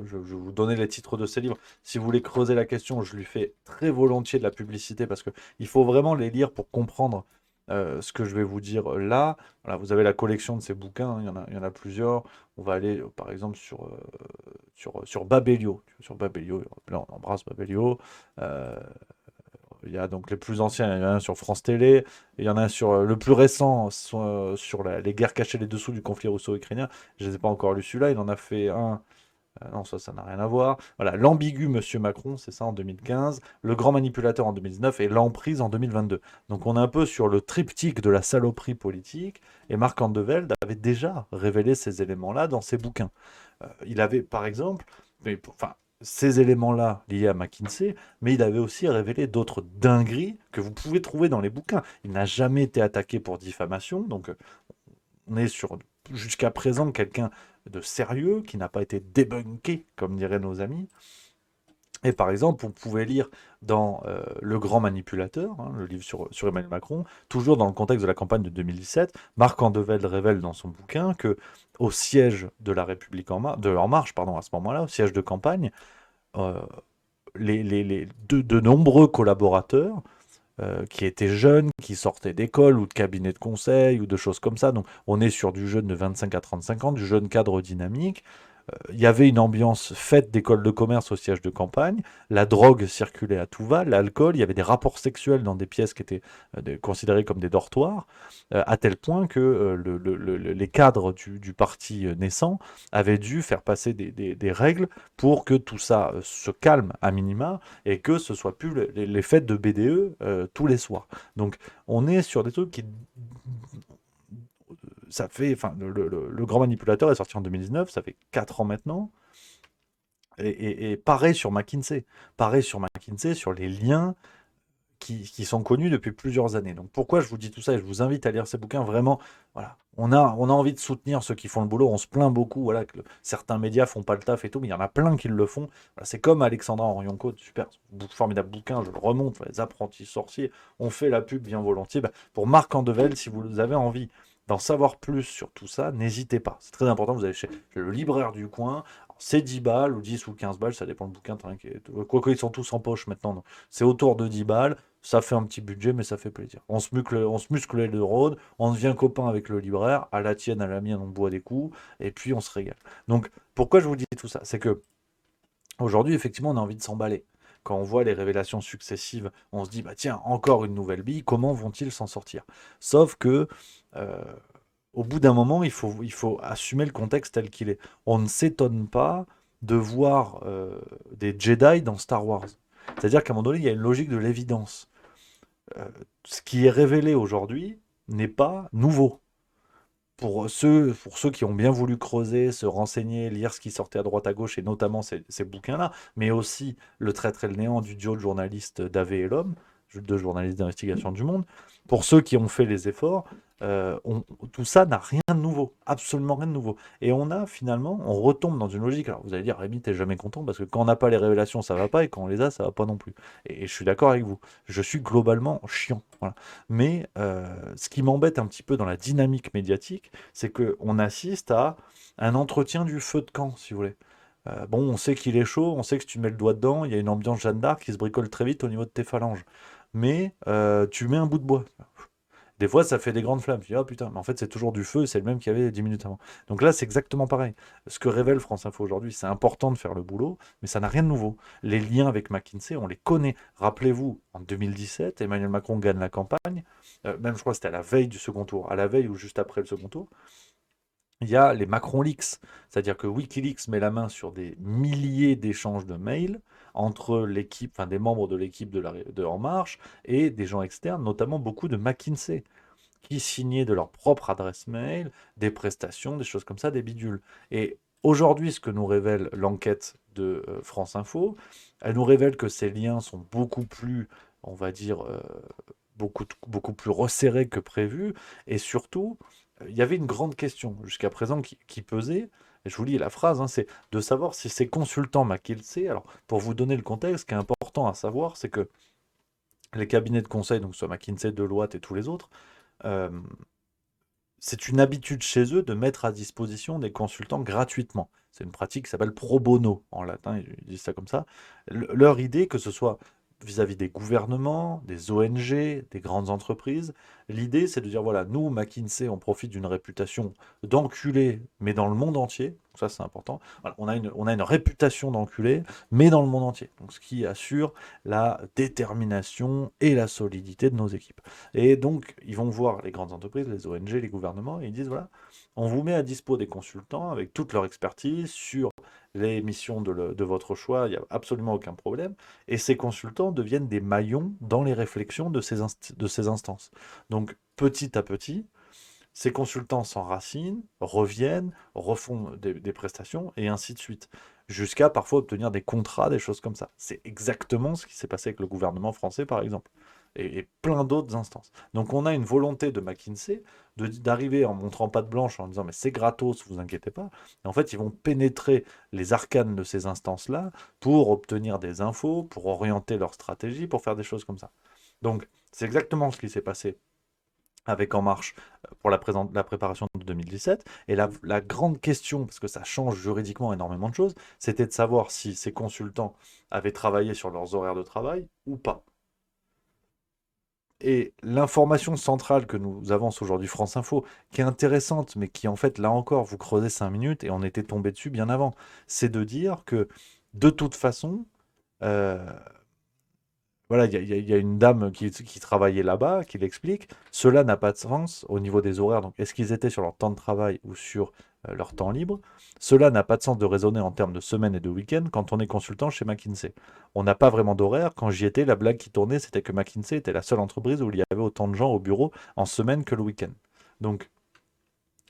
je vais vous donner les titres de ses livres. Si vous voulez creuser la question, je lui fais très volontiers de la publicité parce qu'il faut vraiment les lire pour comprendre ce que je vais vous dire là. Voilà, vous avez la collection de ces bouquins, hein, il y en a plusieurs. On va aller par exemple sur Babelio. Sur Babelio, là on embrasse Babelio. Il y a donc les plus anciens, il y en a un sur France Télé, il y en a un sur le plus récent, sur les guerres cachées les dessous du conflit russo-ukrainien. Je ne les ai pas encore lu celui-là, il en a fait un. Non, ça n'a rien à voir. Voilà, l'ambigu Monsieur Macron, c'est ça en 2015, le grand manipulateur en 2019 et l'emprise en 2022. Donc on est un peu sur le triptyque de la saloperie politique, et Marc Andevelde avait déjà révélé ces éléments-là dans ses bouquins. Il avait, par exemple, ces éléments-là liés à McKinsey, mais il avait aussi révélé d'autres dingueries que vous pouvez trouver dans les bouquins. Il n'a jamais été attaqué pour diffamation, donc on est sur, jusqu'à présent, quelqu'un de sérieux, qui n'a pas été débunké, comme diraient nos amis. Et par exemple, vous pouvez lire dans Le Grand Manipulateur, hein, le livre sur Emmanuel Macron, toujours dans le contexte de la campagne de 2017, Marc Andevelde révèle dans son bouquin que au siège de la République En Marche, à ce moment-là, au siège de campagne, de nombreux collaborateurs qui étaient jeunes, qui sortaient d'école ou de cabinets de conseil ou de choses comme ça, donc on est sur du jeune de 25 à 35 ans, du jeune cadre dynamique, il y avait une ambiance faite d'école de commerce au siège de campagne, la drogue circulait à tout va, l'alcool, il y avait des rapports sexuels dans des pièces qui étaient considérées comme des dortoirs, à tel point que les cadres du parti naissant avaient dû faire passer des règles pour que tout ça se calme à minima et que ce soit plus les fêtes de BDE tous les soirs. Donc on est sur des trucs qui ça fait, enfin, le grand manipulateur est sorti en 2019, ça fait 4 ans maintenant. Et pareil sur McKinsey. Pareil sur McKinsey, sur les liens qui sont connus depuis plusieurs années. Donc pourquoi je vous dis tout ça et je vous invite à lire ces bouquins, vraiment, voilà. On a envie de soutenir ceux qui font le boulot, on se plaint beaucoup, voilà, que certains médias font pas le taf et tout, mais il y en a plein qui le font. Voilà, c'est comme Alexandra Orion-Côte, super, formidable bouquin, je le remonte, Les Apprentis Sorciers, on fait la pub bien volontiers. Pour Marc Andevel, si vous avez envie d'en savoir plus sur tout ça, n'hésitez pas. C'est très important, vous allez chez le libraire du coin, c'est 10 balles ou 10 ou 15 balles, ça dépend du bouquin. Quoique ils sont tous en poche maintenant, c'est autour de 10 balles, ça fait un petit budget, mais ça fait plaisir. On se muscle les neurones, on devient copain avec le libraire, à la tienne, à la mienne, on boit des coups, et puis on se régale. Donc pourquoi je vous dis tout ça? C'est que aujourd'hui, effectivement, on a envie de s'emballer. Quand on voit les révélations successives, on se dit, bah tiens, encore une nouvelle bille, comment vont-ils s'en sortir? Sauf que, au bout d'un moment, il faut assumer le contexte tel qu'il est. On ne s'étonne pas de voir des Jedi dans Star Wars. C'est-à-dire qu'à un moment donné, il y a une logique de l'évidence. Ce qui est révélé aujourd'hui n'est pas nouveau. Pour ceux qui ont bien voulu creuser, se renseigner, lire ce qui sortait à droite à gauche, et notamment ces bouquins-là, mais aussi Le Traître et le Néant du duo de journalistes Davé et l'Homme, deux journalistes d'investigation du Monde, pour ceux qui ont fait les efforts, tout ça n'a rien de nouveau, absolument rien de nouveau. Et on retombe dans une logique. Alors vous allez dire, Rémi, t'es jamais content, parce que quand on n'a pas les révélations, ça va pas, et quand on les a, ça va pas non plus. Et je suis d'accord avec vous, je suis globalement chiant. Voilà. Mais ce qui m'embête un petit peu dans la dynamique médiatique, c'est qu'on assiste à un entretien du feu de camp, si vous voulez. Bon, on sait qu'il est chaud, on sait que si tu mets le doigt dedans, il y a une ambiance Jeanne d'Arc qui se bricole très vite au niveau de tes phalanges. Mais tu mets un bout de bois. Des fois, ça fait des grandes flammes. Tu dis, oh putain, mais en fait, c'est toujours du feu, c'est le même qu'il y avait 10 minutes avant. Donc là, c'est exactement pareil. Ce que révèle France Info aujourd'hui, c'est important de faire le boulot, mais ça n'a rien de nouveau. Les liens avec McKinsey, on les connaît. Rappelez-vous, en 2017, Emmanuel Macron gagne la campagne, même je crois que c'était à la veille du second tour, à la veille ou juste après le second tour. Il y a les Macron Leaks, c'est-à-dire que Wikileaks met la main sur des milliers d'échanges de mails entre l'équipe, enfin des membres de l'équipe de En Marche et des gens externes, notamment beaucoup de McKinsey, qui signaient de leur propre adresse mail des prestations, des choses comme ça, des bidules. Et aujourd'hui, ce que nous révèle l'enquête de France Info, elle nous révèle que ces liens sont beaucoup plus, on va dire, beaucoup plus resserrés que prévu, et surtout, il y avait une grande question jusqu'à présent qui pesait, et je vous lis la phrase, c'est de savoir si ces consultants McKinsey, alors pour vous donner le contexte, ce qui est important à savoir, c'est que les cabinets de conseil, donc soit McKinsey, Deloitte et tous les autres, c'est une habitude chez eux de mettre à disposition des consultants gratuitement. C'est une pratique qui s'appelle pro bono en latin, ils disent ça comme ça. Leur idée, que ce soit vis-à-vis des gouvernements, des ONG, des grandes entreprises. L'idée, c'est de dire, voilà, nous, McKinsey, on profite d'une réputation d'enculé, mais dans le monde entier. Donc ça, c'est important. Voilà, on a une réputation d'enculé, mais dans le monde entier. Donc, ce qui assure la détermination et la solidité de nos équipes. Et donc, ils vont voir les grandes entreprises, les ONG, les gouvernements, et ils disent, voilà, on vous met à dispo des consultants avec toute leur expertise sur les missions de votre choix, il n'y a absolument aucun problème. Et ces consultants deviennent des maillons dans les réflexions de ces instances. Donc, petit à petit, ces consultants s'enracinent, reviennent, refont des prestations, et ainsi de suite. Jusqu'à parfois obtenir des contrats, des choses comme ça. C'est exactement ce qui s'est passé avec le gouvernement français, par exemple. Et plein d'autres instances. Donc on a une volonté de McKinsey d'arriver en montrant patte blanche, en disant mais c'est gratos, vous inquiétez pas. Et en fait, ils vont pénétrer les arcanes de ces instances-là pour obtenir des infos, pour orienter leur stratégie, pour faire des choses comme ça. Donc c'est exactement ce qui s'est passé avec En Marche pour la préparation de 2017. Et la grande question, parce que ça change juridiquement énormément de choses, c'était de savoir si ces consultants avaient travaillé sur leurs horaires de travail ou pas. Et l'information centrale que nous avance aujourd'hui France Info, qui est intéressante, mais qui en fait, là encore, vous creusez 5 minutes et on était tombé dessus bien avant, c'est de dire que de toute façon, euh, voilà, il y a une dame qui travaillait là-bas, qui l'explique, cela n'a pas de sens au niveau des horaires. Donc, est-ce qu'ils étaient sur leur temps de travail ou sur leur temps libre? Cela n'a pas de sens de raisonner en termes de semaine et de week-end quand on est consultant chez McKinsey. On n'a pas vraiment d'horaire. Quand j'y étais, la blague qui tournait, c'était que McKinsey était la seule entreprise où il y avait autant de gens au bureau en semaine que le week-end. Donc,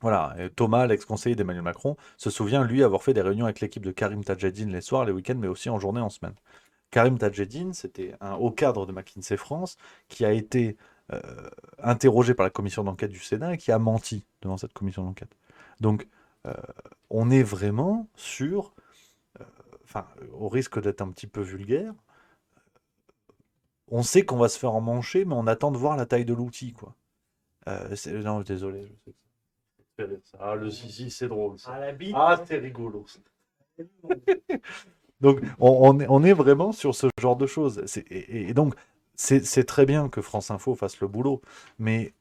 voilà, et Thomas, l'ex-conseiller d'Emmanuel Macron, se souvient, lui, avoir fait des réunions avec l'équipe de Karim Tadjedine les soirs, les week-ends, mais aussi en journée, en semaine. Karim Tadjedine, c'était un haut cadre de McKinsey France qui a été euh, interrogé par la commission d'enquête du Sénat et qui a menti devant cette commission d'enquête. Donc, euh, on est vraiment sur, enfin, au risque d'être un petit peu vulgaire, on sait qu'on va se faire emmancher, mais on attend de voir la taille de l'outil, quoi. Non, désolé, je sais que ça fait rire, ça. Ah, le zizi, c'est drôle, ça. Ah, la bite. Ah, c'est rigolo, ça. Donc, on est vraiment sur ce genre de choses. Et donc, c'est très bien que France Info fasse le boulot, mais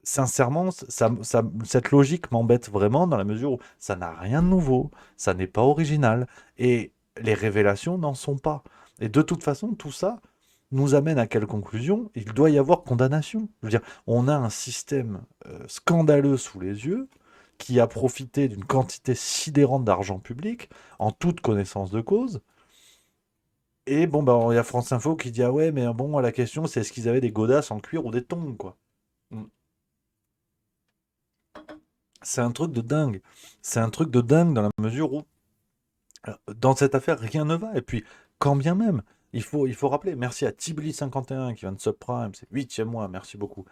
sincèrement, cette logique m'embête vraiment dans la mesure où ça n'a rien de nouveau, ça n'est pas original, et les révélations n'en sont pas. Et de toute façon, tout ça nous amène à quelle conclusion? Il doit y avoir condamnation. Je veux dire, on a un système scandaleux sous les yeux, qui a profité d'une quantité sidérante d'argent public, en toute connaissance de cause. Et bon, bah, il y a France Info qui dit, ah ouais, mais bon, la question, c'est est-ce qu'ils avaient des godasses en cuir ou des tongs, quoi. C'est un truc de dingue. C'est un truc de dingue dans la mesure où, dans cette affaire, rien ne va. Et puis, quand bien même, il faut rappeler, merci à Tibli51 qui vient de Subprime, c'est 8e mois, merci beaucoup.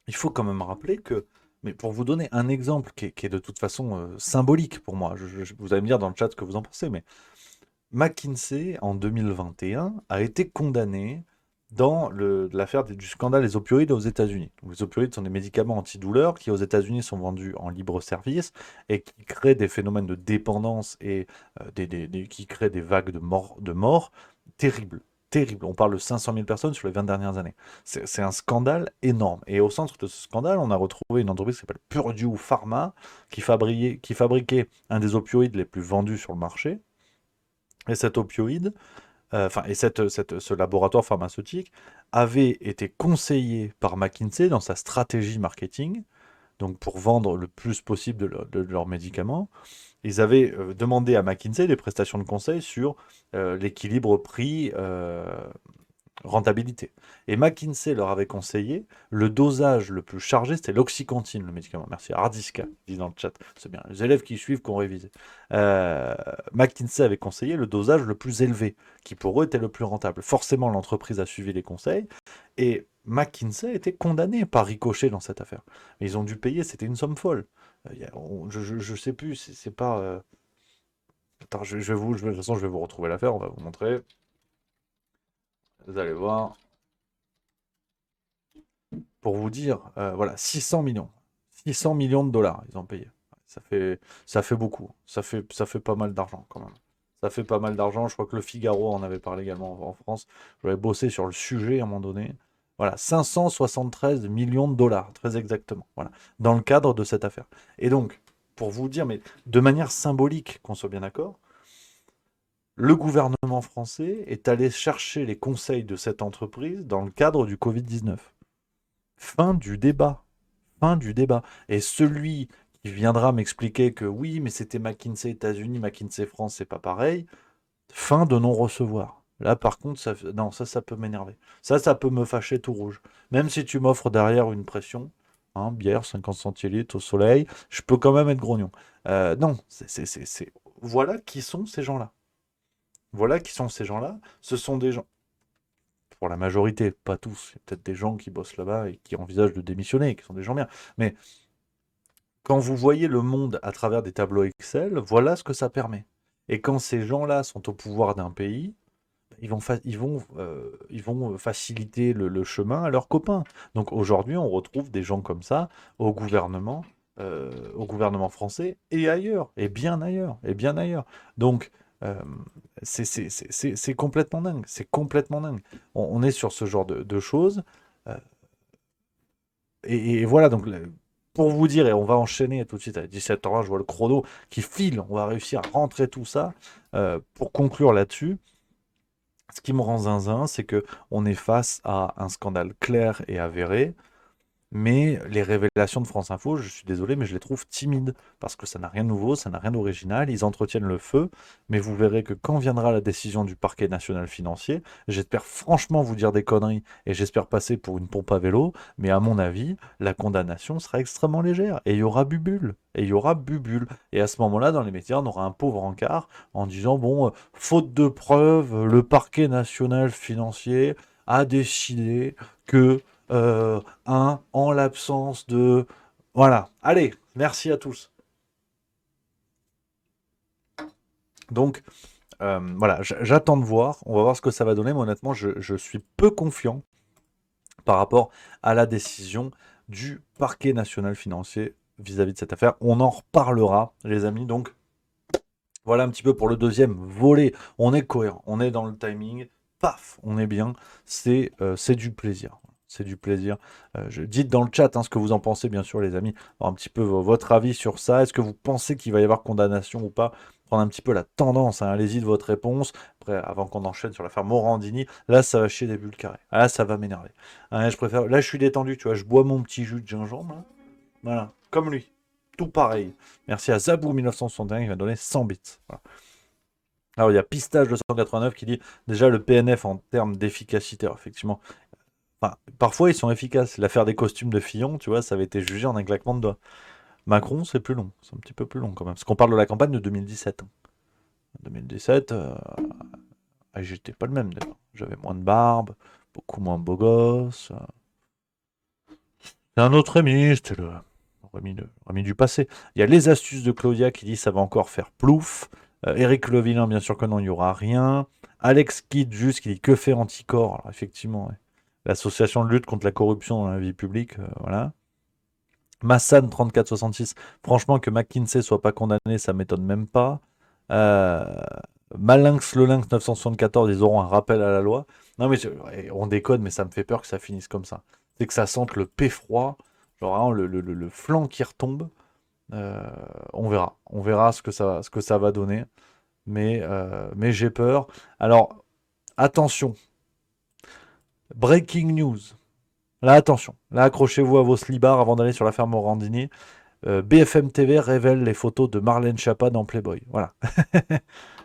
Il faut quand même rappeler que, mais pour vous donner un exemple qui est de toute façon symbolique pour moi, vous allez me dire dans le chat ce que vous en pensez, mais McKinsey, en 2021, a été condamné dans l'affaire du scandale des opioïdes aux États-Unis. Les opioïdes sont des médicaments antidouleurs qui, aux États-Unis, sont vendus en libre service et qui créent des phénomènes de dépendance et qui créent des vagues de mort terribles. Terrible. On parle de 500 000 personnes sur les 20 dernières années. C'est un scandale énorme. Et au centre de ce scandale, on a retrouvé une entreprise qui s'appelle Purdue Pharma, qui fabriquait un des opioïdes les plus vendus sur le marché. Et cet opioïde, ce laboratoire pharmaceutique avait été conseillé par McKinsey dans sa stratégie marketing, donc pour vendre le plus possible de leurs médicaments. Ils avaient demandé à McKinsey des prestations de conseil sur l'équilibre prix-rentabilité. Et McKinsey leur avait conseillé le dosage le plus chargé, c'était l'oxycontine, le médicament. Merci, Hardiska, dit dans le chat. C'est bien, les élèves qui suivent, qui ont révisé. McKinsey avait conseillé le dosage le plus élevé, qui pour eux était le plus rentable. Forcément, l'entreprise a suivi les conseils, et McKinsey était condamné par ricochet dans cette affaire. Mais ils ont dû payer, c'était une somme folle. Je sais plus, c'est pas... Attends, de toute façon, je vais vous retrouver l'affaire, on va vous montrer. Vous allez voir. Pour vous dire, voilà, 600 millions. 600 millions de dollars, ils ont payé. Ça fait beaucoup. Ça fait pas mal d'argent, quand même. Ça fait pas mal d'argent. Je crois que le Figaro en avait parlé également en France. J'avais bossé sur le sujet à un moment donné. Voilà, 573 millions de dollars, très exactement, voilà, dans le cadre de cette affaire. Et donc, pour vous dire, mais de manière symbolique, qu'on soit bien d'accord, le gouvernement français est allé chercher les conseils de cette entreprise dans le cadre du Covid-19. Fin du débat. Fin du débat. Et celui qui viendra m'expliquer que oui, mais c'était McKinsey États-Unis, McKinsey France, c'est pas pareil, fin de non-recevoir. Là, par contre, ça peut m'énerver. Ça peut me fâcher tout rouge. Même si tu m'offres derrière une pression, hein, bière, 50 centilitres au soleil, je peux quand même être grognon. Non, voilà qui sont ces gens-là. Voilà qui sont ces gens-là. Ce sont des gens, pour la majorité, pas tous, il y a peut-être des gens qui bossent là-bas et qui envisagent de démissionner, qui sont des gens bien. Mais quand vous voyez le monde à travers des tableaux Excel, voilà ce que ça permet. Et quand ces gens-là sont au pouvoir d'un pays, ils vont faciliter le chemin à leurs copains. Donc aujourd'hui, on retrouve des gens comme ça au gouvernement français et ailleurs, et bien ailleurs, et bien ailleurs. Donc C'est complètement dingue. C'est complètement dingue. On est sur ce genre de choses. Et voilà, donc pour vous dire, et on va enchaîner tout de suite à 17h20, je vois le chrono qui file, on va réussir à rentrer tout ça. Pour conclure là-dessus, ce qui me rend zinzin, c'est que on est face à un scandale clair et avéré. Mais les révélations de France Info, je suis désolé, mais je les trouve timides, parce que ça n'a rien de nouveau, ça n'a rien d'original, ils entretiennent le feu, mais vous verrez que quand viendra la décision du parquet national financier, j'espère franchement vous dire des conneries, et j'espère passer pour une pompe à vélo, mais à mon avis, la condamnation sera extrêmement légère, et il y aura bubule, et à ce moment-là, dans les médias, on aura un pauvre encart, en disant, bon, faute de preuves, le parquet national financier a décidé que en l'absence de... Voilà. Allez, merci à tous. Donc, voilà, j'attends de voir. On va voir ce que ça va donner. Mais honnêtement, je suis peu confiant par rapport à la décision du parquet national financier vis-à-vis de cette affaire. On en reparlera, les amis. Donc, voilà un petit peu pour le deuxième volet. On est cohérent. On est dans le timing. Paf, on est bien. C'est du plaisir. C'est du plaisir. Dites dans le chat ce que vous en pensez, bien sûr, les amis. Alors, un petit peu votre avis sur ça. Est-ce que vous pensez qu'il va y avoir condamnation ou pas? Prendre un petit peu la tendance. Allez-y de votre réponse. Après, avant qu'on enchaîne sur l'affaire Morandini, là, ça va chier des bulles carrées. Là, ça va m'énerver. Je préfère. Là, je suis détendu, tu vois. Je bois mon petit jus de gingembre. Là. Voilà, comme lui. Tout pareil. Merci à Zabou1961 qui m'a donné 100 bits. Voilà. Alors, il y a Pistage 289 qui dit déjà le PNF en termes d'efficacité. Alors, effectivement. Enfin, parfois, ils sont efficaces. L'affaire des costumes de Fillon, tu vois, ça avait été jugé en un claquement de doigts. Macron, c'est plus long. C'est un petit peu plus long quand même. Parce qu'on parle de la campagne de 2017. 2017, j'étais pas le même déjà. J'avais moins de barbe, beaucoup moins beau gosse. C'est un autre Rémi, c'était le Rémi du passé. Il y a les astuces de Claudia qui dit ça va encore faire plouf. Éric Levillain, bien sûr que non, il n'y aura rien. Alex Kidd, juste, qui dit que fait Anticor. Alors, effectivement, ouais. L'association de lutte contre la corruption dans la vie publique, voilà. Massan 3466, franchement que McKinsey soit pas condamné, ça m'étonne même pas. Malinx le Lynx 974, ils auront un rappel à la loi. Non mais on déconne, mais ça me fait peur que ça finisse comme ça. C'est que ça sente le froid, genre le flanc qui retombe. On verra ce que ça va donner. Mais j'ai peur. Alors attention. Breaking news. Là, attention. Là, accrochez-vous à vos slibards avant d'aller sur l'affaire Morandini. BFM TV révèle les photos de Marlène Schiappa dans Playboy. Voilà.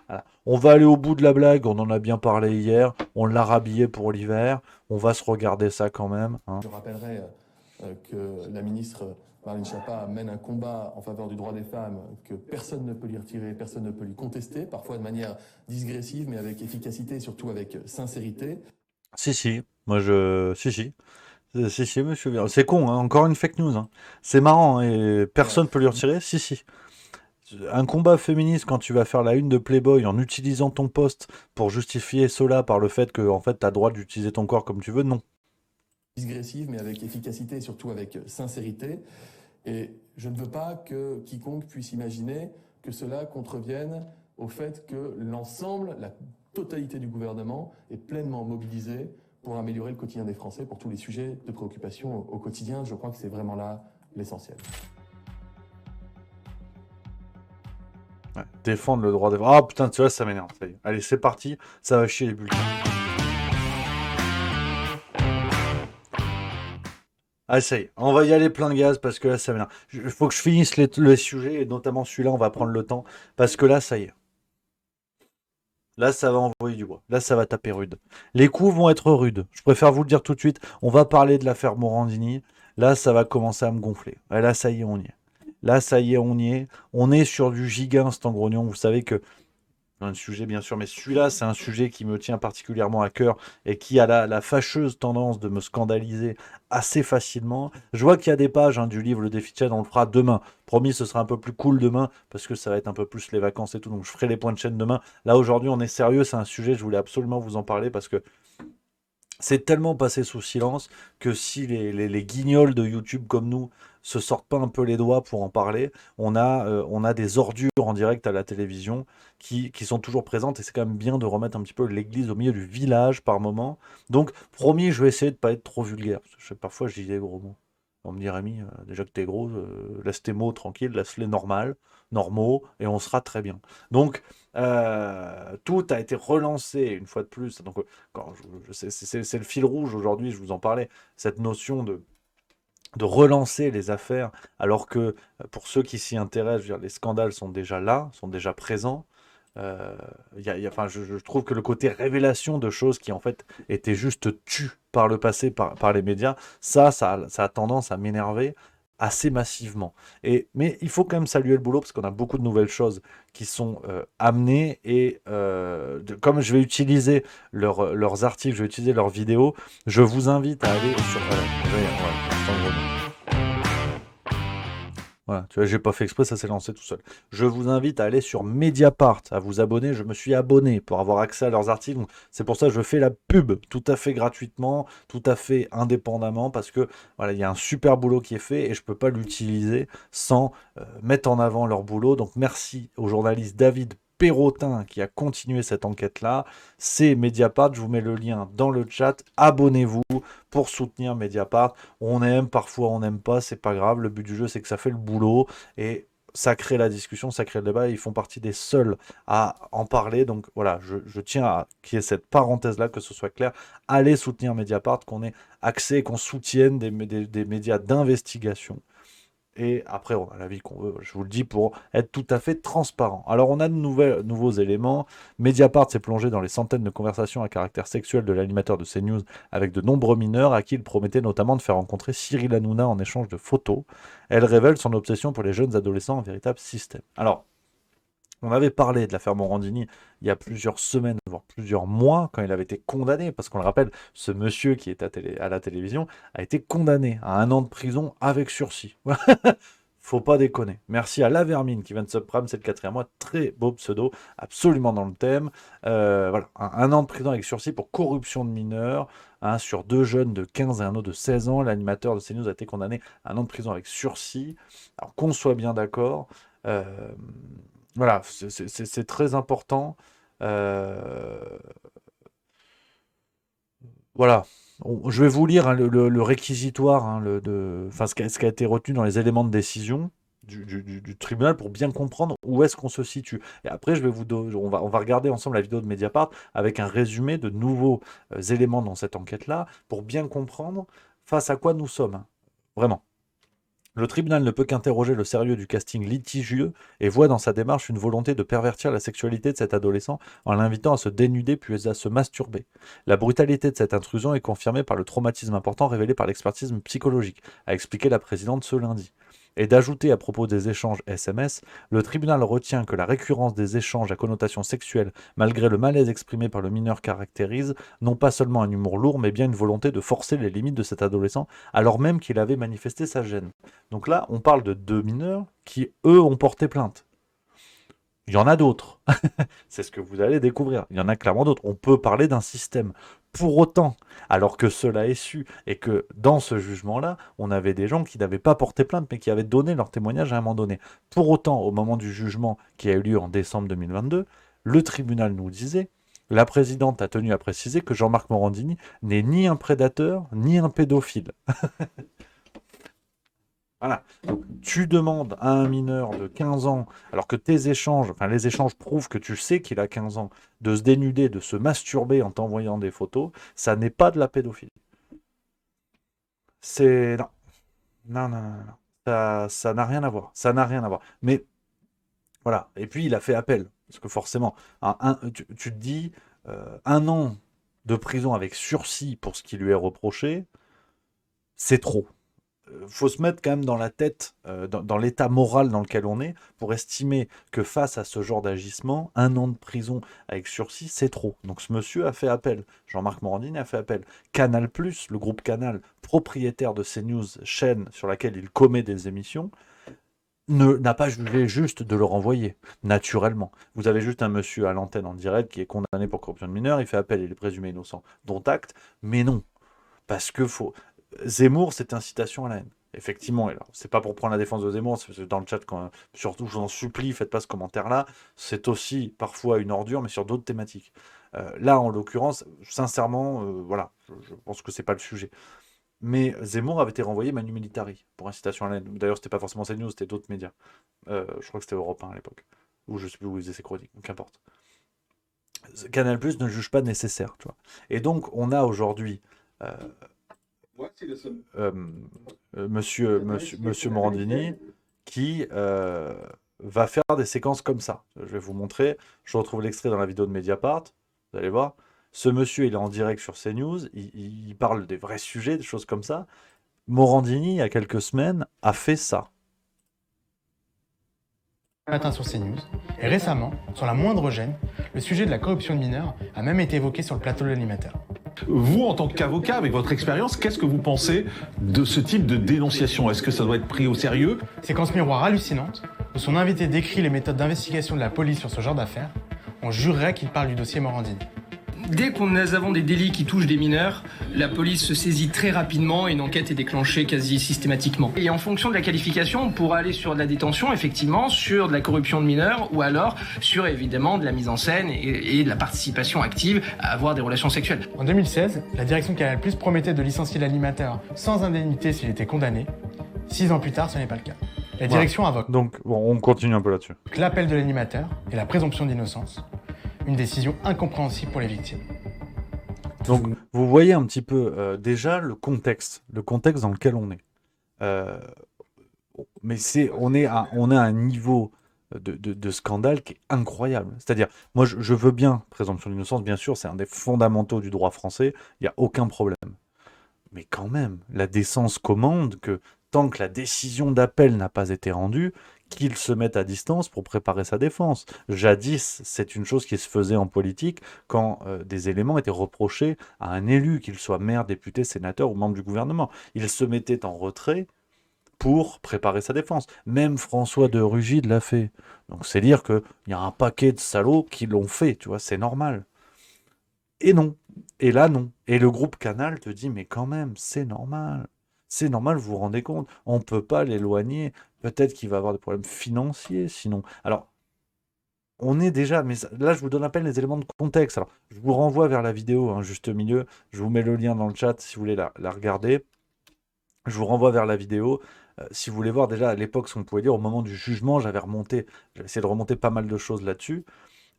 Voilà. On va aller au bout de la blague. On en a bien parlé hier. On l'a rhabillé pour l'hiver. On va se regarder ça quand même. Je rappellerai que la ministre Marlène Schiappa mène un combat en faveur du droit des femmes que personne ne peut lui retirer, personne ne peut lui contester, parfois de manière digressive, mais avec efficacité et surtout avec sincérité. Si. Moi, Si, monsieur Véran. C'est con, encore une fake news. C'est marrant, et personne ne peut lui retirer. Si. Un combat féministe, quand tu vas faire la une de Playboy en utilisant ton poste pour justifier cela par le fait que en fait, tu as le droit d'utiliser ton corps comme tu veux, non. Digressive, mais avec efficacité et surtout avec sincérité. Et je ne veux pas que quiconque puisse imaginer que cela contrevienne au fait que l'ensemble, la totalité du gouvernement est pleinement mobilisée pour améliorer le quotidien des Français, pour tous les sujets de préoccupation au quotidien. Je crois que c'est vraiment là l'essentiel. Ouais, défendre le droit des... Ah putain, tu vois, ça m'énerve. Allez, c'est parti. Ça va chier les bulletins. Ah, ça y est. On va y aller plein de gaz parce que là, ça m'énerve. Il faut que je finisse les sujets, et notamment celui-là, on va prendre le temps. Parce que là, ça y est. Là, ça va envoyer du bois. Là, ça va taper rude. Les coups vont être rudes. Je préfère vous le dire tout de suite. On va parler de l'affaire Morandini. Là, ça va commencer à me gonfler. Et là, ça y est, on y est. Là, ça y est, on y est. On est sur du giga-instant grognon. Vous savez que... Un sujet, bien sûr, mais celui-là, c'est un sujet qui me tient particulièrement à cœur et qui a la fâcheuse tendance de me scandaliser assez facilement. Je vois qu'il y a des pages du livre Le Défi de chaîne, on le fera demain. Promis, ce sera un peu plus cool demain parce que ça va être un peu plus les vacances et tout, donc je ferai les points de chaîne demain. Là, aujourd'hui, on est sérieux, c'est un sujet, je voulais absolument vous en parler parce que c'est tellement passé sous silence que si les guignols de YouTube comme nous se sortent pas un peu les doigts pour en parler, on a des ordures en direct à la télévision qui sont toujours présentes et c'est quand même bien de remettre un petit peu l'église au milieu du village par moment. Donc, promis, je vais essayer de pas être trop vulgaire. Parce que parfois, je dis des gros mots. On me dit, Rémi, déjà que t'es gros, laisse tes mots tranquilles, laisse-les normaux, et on sera très bien. Donc, tout a été relancé une fois de plus. Donc, c'est le fil rouge aujourd'hui, je vous en parlais, cette notion de relancer les affaires, alors que pour ceux qui s'y intéressent, je veux dire, les scandales sont déjà là, sont déjà présents. Enfin, je trouve que le côté révélation de choses qui en fait étaient juste tues par le passé par les médias, ça a tendance à m'énerver assez massivement. Mais il faut quand même saluer le boulot parce qu'on a beaucoup de nouvelles choses qui sont amenées et comme je vais utiliser leurs articles, je vais utiliser leurs vidéos, je vous invite à aller sur... Voilà, tu vois, j'ai pas fait exprès, ça s'est lancé tout seul. Je vous invite à aller sur Mediapart, à vous abonner. Je me suis abonné pour avoir accès à leurs articles. C'est pour ça que je fais la pub tout à fait gratuitement, tout à fait indépendamment, parce que voilà, il y a un super boulot qui est fait et je peux pas l'utiliser sans mettre en avant leur boulot. Donc merci au journaliste David Perrotin qui a continué cette enquête-là. C'est Mediapart, je vous mets le lien dans le chat. Abonnez-vous pour soutenir Mediapart. On aime, parfois on n'aime pas, c'est pas grave. Le but du jeu, c'est que ça fait le boulot et ça crée la discussion, ça crée le débat. Ils font partie des seuls à en parler. Donc voilà, je tiens à qu'il y ait cette parenthèse-là, que ce soit clair. Allez soutenir Mediapart, qu'on ait accès et qu'on soutienne des médias d'investigation. Et après, on a l'avis qu'on veut, je vous le dis, pour être tout à fait transparent. Alors, on a de nouveaux éléments. Mediapart s'est plongé dans les centaines de conversations à caractère sexuel de l'animateur de CNews avec de nombreux mineurs à qui il promettait notamment de faire rencontrer Cyril Hanouna en échange de photos. Elle révèle son obsession pour les jeunes adolescents, un véritable système. Alors, on avait parlé de l'affaire Morandini il y a plusieurs semaines, voire plusieurs mois, quand il avait été condamné, parce qu'on le rappelle, ce monsieur qui est à la télévision a été condamné à 1 an de prison avec sursis. Faut pas déconner. Merci à La Vermine qui vient de subprime, c'est le 4e mois, très beau pseudo, absolument dans le thème. Voilà, 1 an de prison avec sursis pour corruption de mineurs, sur 2 jeunes de 15 et un autre de 16 ans. L'animateur de CNews a été condamné à 1 an de prison avec sursis. Alors qu'on soit bien d'accord, voilà, c'est très important. Voilà. Je vais vous lire le réquisitoire, ce qui a été retenu dans les éléments de décision du tribunal pour bien comprendre où est-ce qu'on se situe. Et après, on va regarder ensemble la vidéo de Mediapart avec un résumé de nouveaux éléments dans cette enquête-là pour bien comprendre face à quoi nous sommes. Vraiment. Le tribunal ne peut qu'interroger le sérieux du casting litigieux et voit dans sa démarche une volonté de pervertir la sexualité de cet adolescent en l'invitant à se dénuder puis à se masturber. La brutalité de cette intrusion est confirmée par le traumatisme important révélé par l'expertise psychologique, a expliqué la présidente ce lundi. Et d'ajouter à propos des échanges SMS, le tribunal retient que la récurrence des échanges à connotation sexuelle, malgré le malaise exprimé par le mineur, caractérise non pas seulement un humour lourd, mais bien une volonté de forcer les limites de cet adolescent, alors même qu'il avait manifesté sa gêne. Donc là, on parle de 2 mineurs qui, eux, ont porté plainte. Il y en a d'autres. C'est ce que vous allez découvrir. Il y en a clairement d'autres. On peut parler d'un système. Pour autant, alors que cela est su, et que dans ce jugement-là, on avait des gens qui n'avaient pas porté plainte, mais qui avaient donné leur témoignage à un moment donné. Pour autant, au moment du jugement qui a eu lieu en décembre 2022, le tribunal nous disait, la présidente a tenu à préciser que Jean-Marc Morandini n'est ni un prédateur, ni un pédophile. Voilà. Donc, tu demandes à un mineur de 15 ans, alors que les échanges prouvent que tu sais qu'il a 15 ans, de se dénuder, de se masturber en t'envoyant des photos, ça n'est pas de la pédophilie. C'est... Non. Ça n'a rien à voir. Ça n'a rien à voir. Mais, voilà. Et puis, il a fait appel. Parce que forcément, tu te dis, 1 an de prison avec sursis pour ce qui lui est reproché, c'est trop. Faut se mettre quand même dans la tête, dans l'état moral dans lequel on est, pour estimer que face à ce genre d'agissement, 1 an de prison avec sursis, c'est trop. Donc ce monsieur a fait appel. Jean-Marc Morandini a fait appel. Canal+, le groupe Canal, propriétaire de CNews, chaîne sur laquelle il commet des émissions, n'a pas jugé juste de le renvoyer, naturellement. Vous avez juste un monsieur à l'antenne en direct qui est condamné pour corruption de mineurs, il fait appel, il est présumé innocent, dont acte, mais non. Parce que Zemmour, c'est incitation à la haine. Effectivement, et alors, c'est pas pour prendre la défense de Zemmour, c'est parce que dans le chat, surtout, je vous en supplie, faites pas ce commentaire-là. C'est aussi parfois une ordure, mais sur d'autres thématiques. Là, en l'occurrence, sincèrement, voilà, je pense que c'est pas le sujet. Mais Zemmour avait été renvoyé manu militari pour incitation à la haine. D'ailleurs, c'était pas forcément CNews, c'était d'autres médias. Je crois que c'était Europe 1 à l'époque, ou je sais plus où il faisait ses chroniques, qu'importe. Canal+ ne juge pas nécessaire, tu vois. Et donc, on a aujourd'hui Monsieur Morandini qui va faire des séquences comme ça. Je vais vous montrer. Je retrouve l'extrait dans la vidéo de Mediapart. Vous allez voir. Ce monsieur, il est en direct sur CNews. Il parle des vrais sujets, des choses comme ça. Morandini, il y a quelques semaines, a fait ça. Matin sur CNews. Et récemment, sans la moindre gêne, le sujet de la corruption de mineurs a même été évoqué sur le plateau de l'animateur. Vous, en tant qu'avocat, avec votre expérience, qu'est-ce que vous pensez de ce type de dénonciation? Est-ce que ça doit être pris au sérieux? Séquence miroir hallucinante, où son invité décrit les méthodes d'investigation de la police sur ce genre d'affaires. On jurerait qu'il parle du dossier Morandini. Dès qu'on avons des délits qui touchent des mineurs, la police se saisit très rapidement et une enquête est déclenchée quasi systématiquement. Et en fonction de la qualification, on pourra aller sur de la détention, effectivement, sur de la corruption de mineurs ou alors sur évidemment de la mise en scène et de la participation active à avoir des relations sexuelles. En 2016, la direction de Canal+ promettait de licencier l'animateur sans indemnité s'il était condamné. 6 ans plus tard, ce n'est pas le cas. La direction invoque donc on continue un peu là-dessus. L'appel de l'animateur et la présomption d'innocence. Une décision incompréhensible pour les victimes. Donc, vous voyez un petit peu déjà le contexte dans lequel on est. Mais on est à un niveau de scandale qui est incroyable. C'est-à-dire, moi, je veux bien présomption d'innocence, bien sûr, c'est un des fondamentaux du droit français, il n'y a aucun problème. Mais quand même, la décence commande que tant que la décision d'appel n'a pas été rendue, qu'il se mette à distance pour préparer sa défense. Jadis, c'est une chose qui se faisait en politique quand des éléments étaient reprochés à un élu, qu'il soit maire, député, sénateur ou membre du gouvernement. Il se mettait en retrait pour préparer sa défense. Même François de Rugy l'a fait. Donc c'est dire qu'il y a un paquet de salauds qui l'ont fait, tu vois, c'est normal. Et non. Et là, non. Et le groupe Canal te dit, mais quand même, c'est normal. C'est normal, vous vous rendez compte, on ne peut pas l'éloigner. Peut-être qu'il va avoir des problèmes financiers, sinon. Alors, on est déjà... Mais là, je vous donne à peine les éléments de contexte. Alors, je vous renvoie vers la vidéo, hein, juste au milieu. Je vous mets le lien dans le chat si vous voulez la regarder. Je vous renvoie vers la vidéo. Si vous voulez voir déjà à l'époque ce qu'on pouvait dire, au moment du jugement, j'avais essayé de remonter pas mal de choses là-dessus.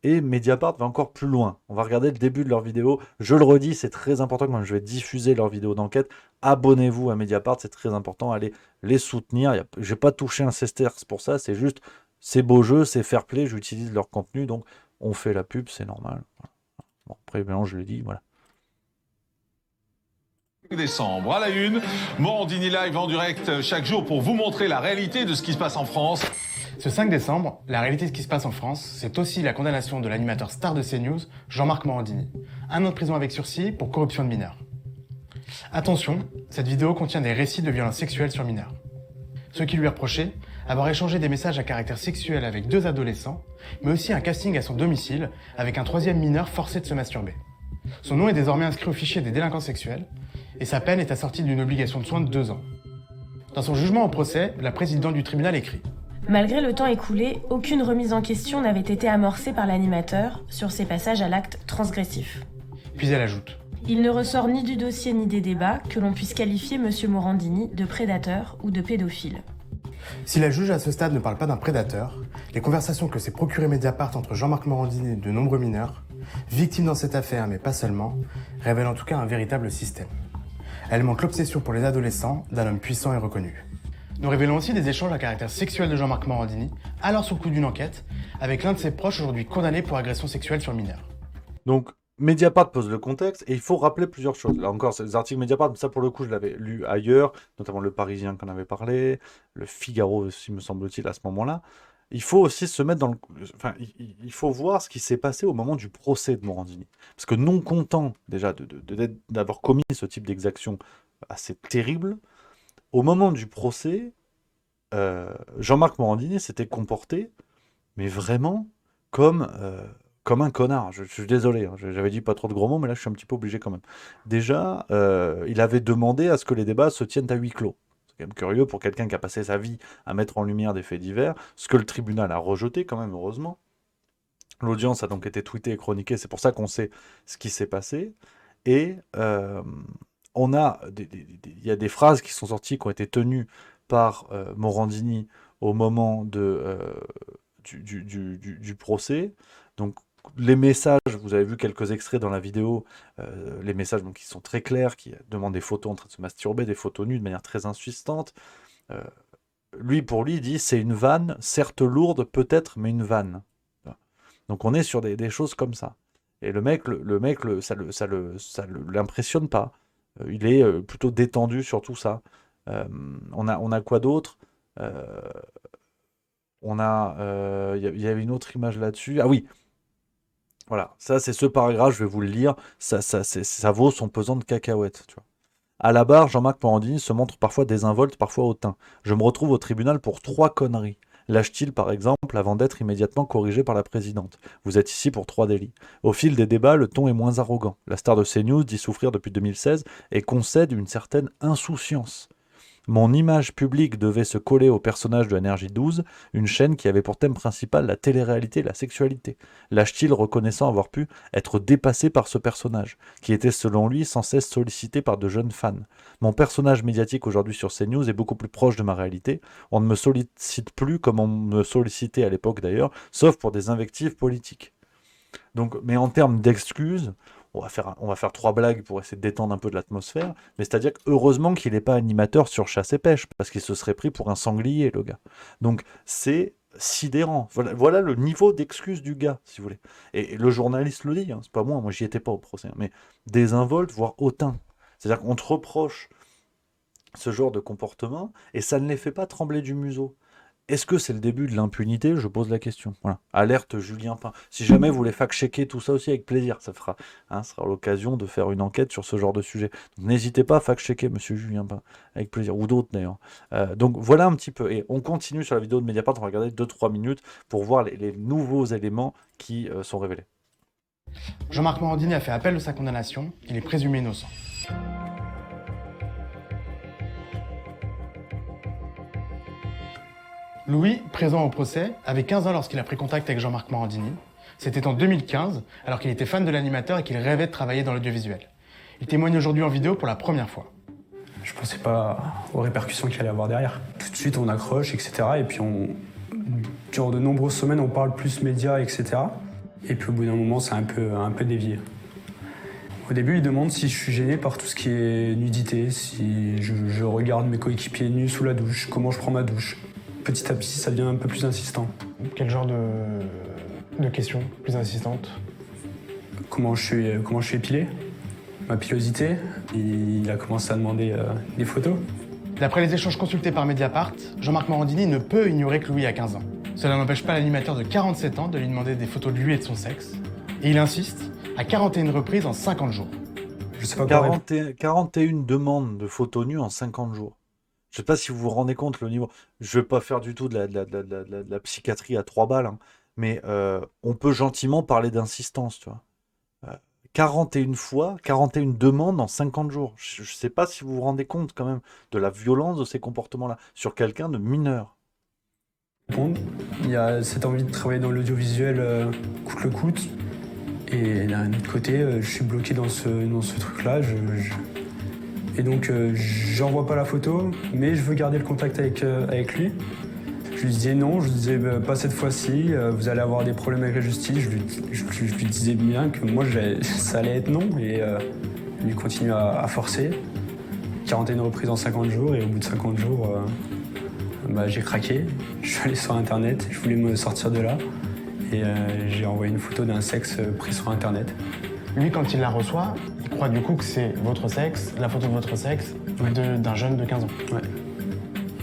Et Mediapart va encore plus loin. On va regarder le début de leur vidéo. Je le redis, c'est très important quand je vais diffuser leur vidéo d'enquête. Abonnez-vous à Mediapart, c'est très important. Allez les soutenir. Je n'ai pas touché un sesterce pour ça. C'est juste, c'est beau jeu, c'est fair play. J'utilise leur contenu. Donc, on fait la pub, c'est normal. Bon, après, maintenant, je le dis, voilà. Décembre, à la une, Morandini Live en direct chaque jour pour vous montrer la réalité de ce qui se passe en France. Ce 5 décembre, la réalité de ce qui se passe en France, c'est aussi la condamnation de l'animateur star de CNews, Jean-Marc Morandini. 1 an de prison avec sursis pour corruption de mineurs. Attention, cette vidéo contient des récits de violences sexuelles sur mineurs. Ce qui lui est reproché, avoir échangé des messages à caractère sexuel avec 2 adolescents, mais aussi un casting à son domicile avec un 3e mineur forcé de se masturber. Son nom est désormais inscrit au fichier des délinquants sexuels, et sa peine est assortie d'une obligation de soins de 2 ans. Dans son jugement au procès, la présidente du tribunal écrit: Malgré le temps écoulé, aucune remise en question n'avait été amorcée par l'animateur sur ses passages à l'acte transgressif. Puis elle ajoute: Il ne ressort ni du dossier ni des débats que l'on puisse qualifier M. Morandini de prédateur ou de pédophile. Si la juge à ce stade ne parle pas d'un prédateur, les conversations que s'est procuré Mediapart entre Jean-Marc Morandini et de nombreux mineurs, victimes dans cette affaire mais pas seulement, révèlent en tout cas un véritable système. Elle montre l'obsession pour les adolescents d'un homme puissant et reconnu. Nous révélons aussi des échanges à caractère sexuel de Jean-Marc Morandini, alors sous le coup d'une enquête, avec l'un de ses proches aujourd'hui condamné pour agression sexuelle sur mineur. Donc, Mediapart pose le contexte, et il faut rappeler plusieurs choses. Là encore, c'est des articles Mediapart, mais ça pour le coup, je l'avais lu ailleurs, notamment Le Parisien qu'on avait parlé, Le Figaro aussi, me semble-t-il, à ce moment-là. Il faut aussi se mettre dans le... Enfin, il faut voir ce qui s'est passé au moment du procès de Morandini. Parce que non content, déjà, d'avoir commis ce type d'exaction assez terrible, au moment du procès, Jean-Marc Morandini s'était comporté, mais vraiment comme un connard. Je suis désolé, hein, j'avais dit pas trop de gros mots, mais là je suis un petit peu obligé quand même. Déjà, il avait demandé à ce que les débats se tiennent à huis clos. C'est quand même curieux pour quelqu'un qui a passé sa vie à mettre en lumière des faits divers, ce que le tribunal a rejeté quand même, heureusement. L'audience a donc été tweetée et chroniquée, c'est pour ça qu'on sait ce qui s'est passé. Et il y a des phrases qui sont sorties, qui ont été tenues par Morandini au moment du procès. Donc les messages, vous avez vu quelques extraits dans la vidéo, les messages donc, qui sont très clairs, qui demandent des photos en train de se masturber, des photos nues de manière très insistante. Pour lui, il dit c'est une vanne, certes lourde peut-être, mais une vanne. Donc on est sur des choses comme ça. Et le mec, ça l'impressionne pas. Il est plutôt détendu sur tout ça. On a quoi d'autre? Il y avait une autre image là-dessus. Ah oui, voilà, ça c'est ce paragraphe, je vais vous le lire. Ça vaut son pesant de cacahuètes, tu vois. À la barre, Jean-Marc Morandini se montre parfois désinvolte, parfois hautain. Je me retrouve au tribunal pour 3 conneries. Lâche-t-il, par exemple, avant d'être immédiatement corrigé par la présidente. Vous êtes ici pour 3 délits. Au fil des débats, le ton est moins arrogant. La star de CNews dit souffrir depuis 2016 et concède une certaine insouciance. Mon image publique devait se coller au personnage de NRJ12, une chaîne qui avait pour thème principal la télé-réalité et la sexualité. Lâche-t-il reconnaissant avoir pu être dépassé par ce personnage, qui était selon lui sans cesse sollicité par de jeunes fans. Mon personnage médiatique aujourd'hui sur CNews est beaucoup plus proche de ma réalité. On ne me sollicite plus comme on me sollicitait à l'époque d'ailleurs, sauf pour des invectives politiques. Donc, mais en termes d'excuses, on va faire 3 blagues pour essayer de détendre un peu de l'atmosphère, mais c'est-à-dire que heureusement qu'il n'est pas animateur sur Chasse et Pêche, parce qu'il se serait pris pour un sanglier, le gars. Donc c'est sidérant. Voilà le niveau d'excuse du gars, si vous voulez. Et le journaliste le dit, hein, c'est pas moi j'y étais pas au procès, hein, mais désinvolte, voire hautain. C'est-à-dire qu'on te reproche ce genre de comportement, et ça ne les fait pas trembler du museau. Est-ce que c'est le début de l'impunité? Je pose la question. Voilà. Alerte Julien Pain. Si jamais vous voulez fact-checker tout ça aussi, avec plaisir, ça sera l'occasion de faire une enquête sur ce genre de sujet. Donc, n'hésitez pas à fact-checker monsieur Julien Pain, avec plaisir, ou d'autres d'ailleurs. Donc voilà un petit peu. Et on continue sur la vidéo de Mediapart, on va regarder 2-3 minutes pour voir les nouveaux éléments qui sont révélés. Jean-Marc Morandini a fait appel de sa condamnation, il est présumé innocent. Louis, présent au procès, avait 15 ans lorsqu'il a pris contact avec Jean-Marc Morandini. C'était en 2015, alors qu'il était fan de l'animateur et qu'il rêvait de travailler dans l'audiovisuel. Il témoigne aujourd'hui en vidéo pour la première fois. Je pensais pas aux répercussions qu'il allait avoir derrière. Tout de suite, on accroche, etc. Et puis, durant de nombreuses semaines, on parle plus médias, etc. Et puis, au bout d'un moment, c'est un peu dévié. Au début, il demande si je suis gêné par tout ce qui est nudité, si je regarde mes coéquipiers nus sous la douche, comment je prends ma douche. Petit à petit, ça devient un peu plus insistant. Quel genre de questions plus insistantes? Comment je suis épilé, ma pilosité. Il a commencé à demander des photos. D'après les échanges consultés par Mediapart, Jean-Marc Morandini ne peut ignorer que Louis a 15 ans. Cela n'empêche pas l'animateur de 47 ans de lui demander des photos de lui et de son sexe. Et il insiste, à 41 reprises en 50 jours. Je sais pas 41 demandes de photos nues en 50 jours. Je sais pas si vous vous rendez compte le niveau. Je vais pas faire du tout de la psychiatrie à 3 balles, hein, mais on peut gentiment parler d'insistance, tu vois. 41 fois, 41 demandes en 50 jours. Je sais pas si vous vous rendez compte quand même de la violence de ces comportements-là sur quelqu'un de mineur. Il y a cette envie de travailler dans l'audiovisuel coûte que coûte. Et d'un autre côté, je suis bloqué dans ce truc-là. Et donc, j'envoie pas la photo, mais je veux garder le contact avec lui. Je lui disais non, je lui disais pas cette fois-ci, vous allez avoir des problèmes avec la justice. Je lui disais bien que moi, ça allait être non, et lui continue à forcer. 41 reprises en 50 jours, et au bout de 50 jours, j'ai craqué. Je suis allé sur Internet, je voulais me sortir de là, et j'ai envoyé une photo d'un sexe pris sur Internet. Lui, quand il la reçoit, il croit du coup que c'est votre sexe, la photo de votre sexe, d'un jeune de 15 ans. Ouais.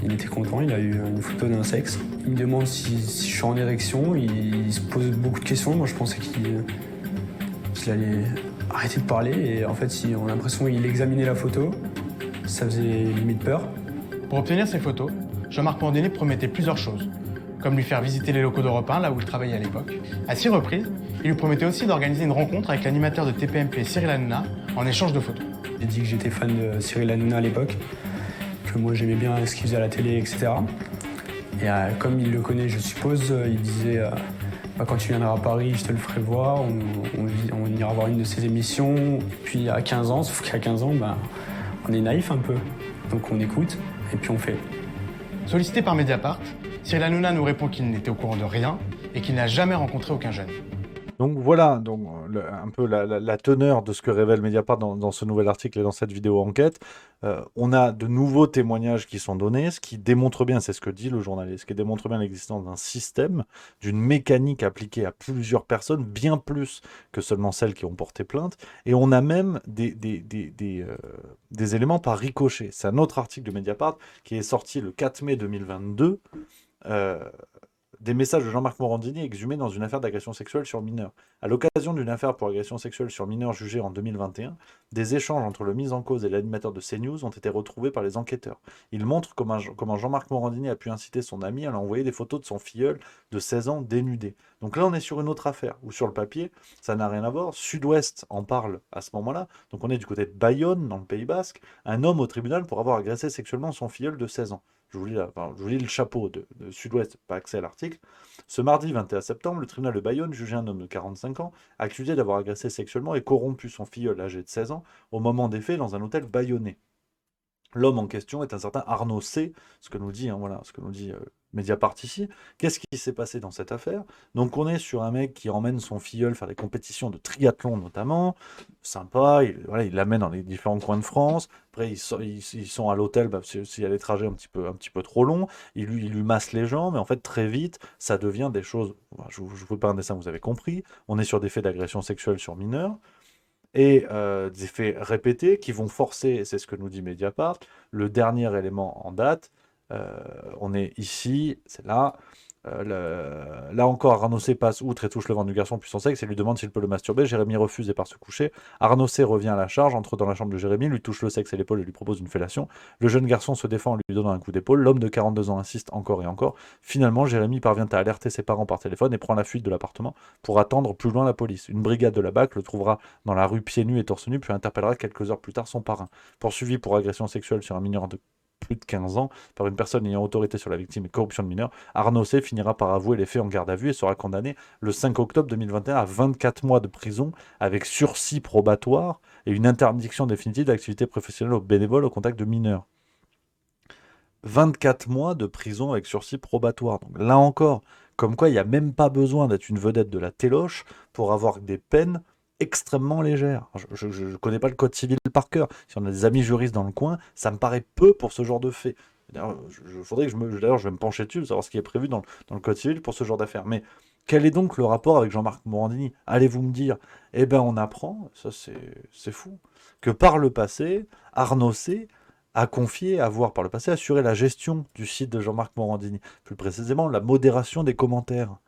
Il était content, il a eu une photo d'un sexe. Il me demande si je suis en érection, il se pose beaucoup de questions. Moi, je pensais qu'il allait arrêter de parler. Et en fait, on a l'impression qu'il examinait la photo. Ça faisait limite peur. Pour obtenir ces photos, Jean-Marc Morandini promettait plusieurs choses, comme lui faire visiter les locaux d'Europe 1, là où il travaillait à l'époque. À 6 reprises, il lui promettait aussi d'organiser une rencontre avec l'animateur de TPMP Cyril Hanouna en échange de photos. J'ai dit que j'étais fan de Cyril Hanouna à l'époque, que moi j'aimais bien ce qu'il faisait à la télé, etc. Et comme il le connaît, je suppose, il disait quand tu viendras à Paris, je te le ferai voir, on ira voir une de ses émissions. Puis à 15 ans, sauf qu'à 15 ans, on est naïf un peu. Donc on écoute et puis on fait. Sollicité par Mediapart, Cyril Hanouna nous répond qu'il n'était au courant de rien et qu'il n'a jamais rencontré aucun jeune. Donc voilà, donc, un peu la teneur de ce que révèle Mediapart dans ce nouvel article et dans cette vidéo enquête. On a de nouveaux témoignages qui sont donnés, ce qui démontre bien, c'est ce que dit le journaliste, ce qui démontre bien l'existence d'un système, d'une mécanique appliquée à plusieurs personnes, bien plus que seulement celles qui ont porté plainte. Et on a même des éléments par ricochet. C'est un autre article de Mediapart qui est sorti le 4 mai 2022. Des messages de Jean-Marc Morandini exhumés dans une affaire d'agression sexuelle sur mineur. À l'occasion d'une affaire pour agression sexuelle sur mineur jugée en 2021, des échanges entre le mis en cause et l'animateur de CNews ont été retrouvés par les enquêteurs. Ils montrent comment Jean-Marc Morandini a pu inciter son ami à lui envoyer des photos de son filleul de 16 ans dénudé. Donc là, on est sur une autre affaire, où sur le papier, ça n'a rien à voir. Sud-Ouest en parle à ce moment-là. Donc on est du côté de Bayonne, dans le Pays Basque, un homme au tribunal pour avoir agressé sexuellement son filleul de 16 ans. Je vous lis le chapeau de Sud-Ouest, pas accès à l'article. Ce mardi 21 septembre, le tribunal de Bayonne jugeait un homme de 45 ans, accusé d'avoir agressé sexuellement et corrompu son filleul âgé de 16 ans au moment des faits dans un hôtel bayonnais. L'homme en question est un certain Arnaud C, ce que nous dit Mediapart ici. Qu'est-ce qui s'est passé dans cette affaire? Donc on est sur un mec qui emmène son filleul faire des compétitions de triathlon notamment, sympa, il l'amène dans les différents coins de France. Après ils sont à l'hôtel, s'il y a des trajets un petit peu trop longs, il lui masse les jambes, mais en fait très vite ça devient des choses, je vous fais pas un dessin, vous avez compris, on est sur des faits d'agression sexuelle sur mineurs, et des faits répétés qui vont forcer, c'est ce que nous dit Mediapart, le dernier élément en date, on est ici, c'est là, là encore Arnaud C passe outre et touche le ventre du garçon puis son sexe et lui demande s'il peut le masturber. Jérémy refuse et part se coucher. Arnaud C revient à la charge, entre dans la chambre de Jérémy, lui touche le sexe et l'épaule et lui propose une fellation. Le jeune garçon se défend en lui donnant un coup d'épaule. L'homme de 42 ans insiste encore et encore. Finalement, Jérémy parvient à alerter ses parents par téléphone et prend la fuite de l'appartement pour attendre plus loin la police. Une brigade de la BAC le trouvera dans la rue pieds nus et torse nu puis interpellera quelques heures plus tard son parrain. Poursuivi pour agression sexuelle sur un mineur de plus de 15 ans par une personne ayant autorité sur la victime et corruption de mineurs, Arnaud C finira par avouer les faits en garde à vue et sera condamné le 5 octobre 2021 à 24 mois de prison avec sursis probatoire et une interdiction définitive d'activité professionnelle ou bénévole au contact de mineurs. 24 mois de prison avec sursis probatoire. Donc là encore, comme quoi il n'y a même pas besoin d'être une vedette de la téloche pour avoir des peines extrêmement légère. Je ne connais pas le code civil par cœur. Si on a des amis juristes dans le coin, ça me paraît peu pour ce genre de fait. D'ailleurs, je vais me pencher dessus, savoir ce qui est prévu dans le code civil pour ce genre d'affaires. Mais quel est donc le rapport avec Jean-Marc Morandini? Allez-vous me dire, eh ben on apprend, ça c'est fou, que par le passé, Arnaud C a confié avoir par le passé assuré la gestion du site de Jean-Marc Morandini, plus précisément la modération des commentaires.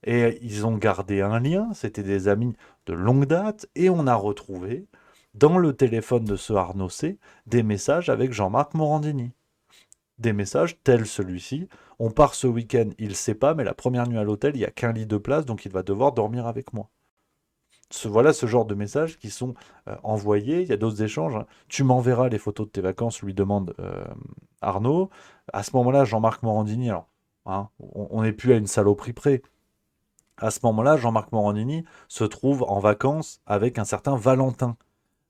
Et ils ont gardé un lien, c'était des amis de longue date, et on a retrouvé, dans le téléphone de ce Arnaud C, des messages avec Jean-Marc Morandini. Des messages tels celui-ci, on part ce week-end, il ne sait pas, mais la première nuit à l'hôtel, il n'y a qu'un lit de place, donc il va devoir dormir avec moi. Voilà ce genre de messages qui sont envoyés, il y a d'autres échanges. Hein. Tu m'enverras les photos de tes vacances, lui demande Arnaud. À ce moment-là, Jean-Marc Morandini, alors, hein, on n'est plus à une saloperie près. À ce moment-là, Jean-Marc Morandini se trouve en vacances avec un certain Valentin,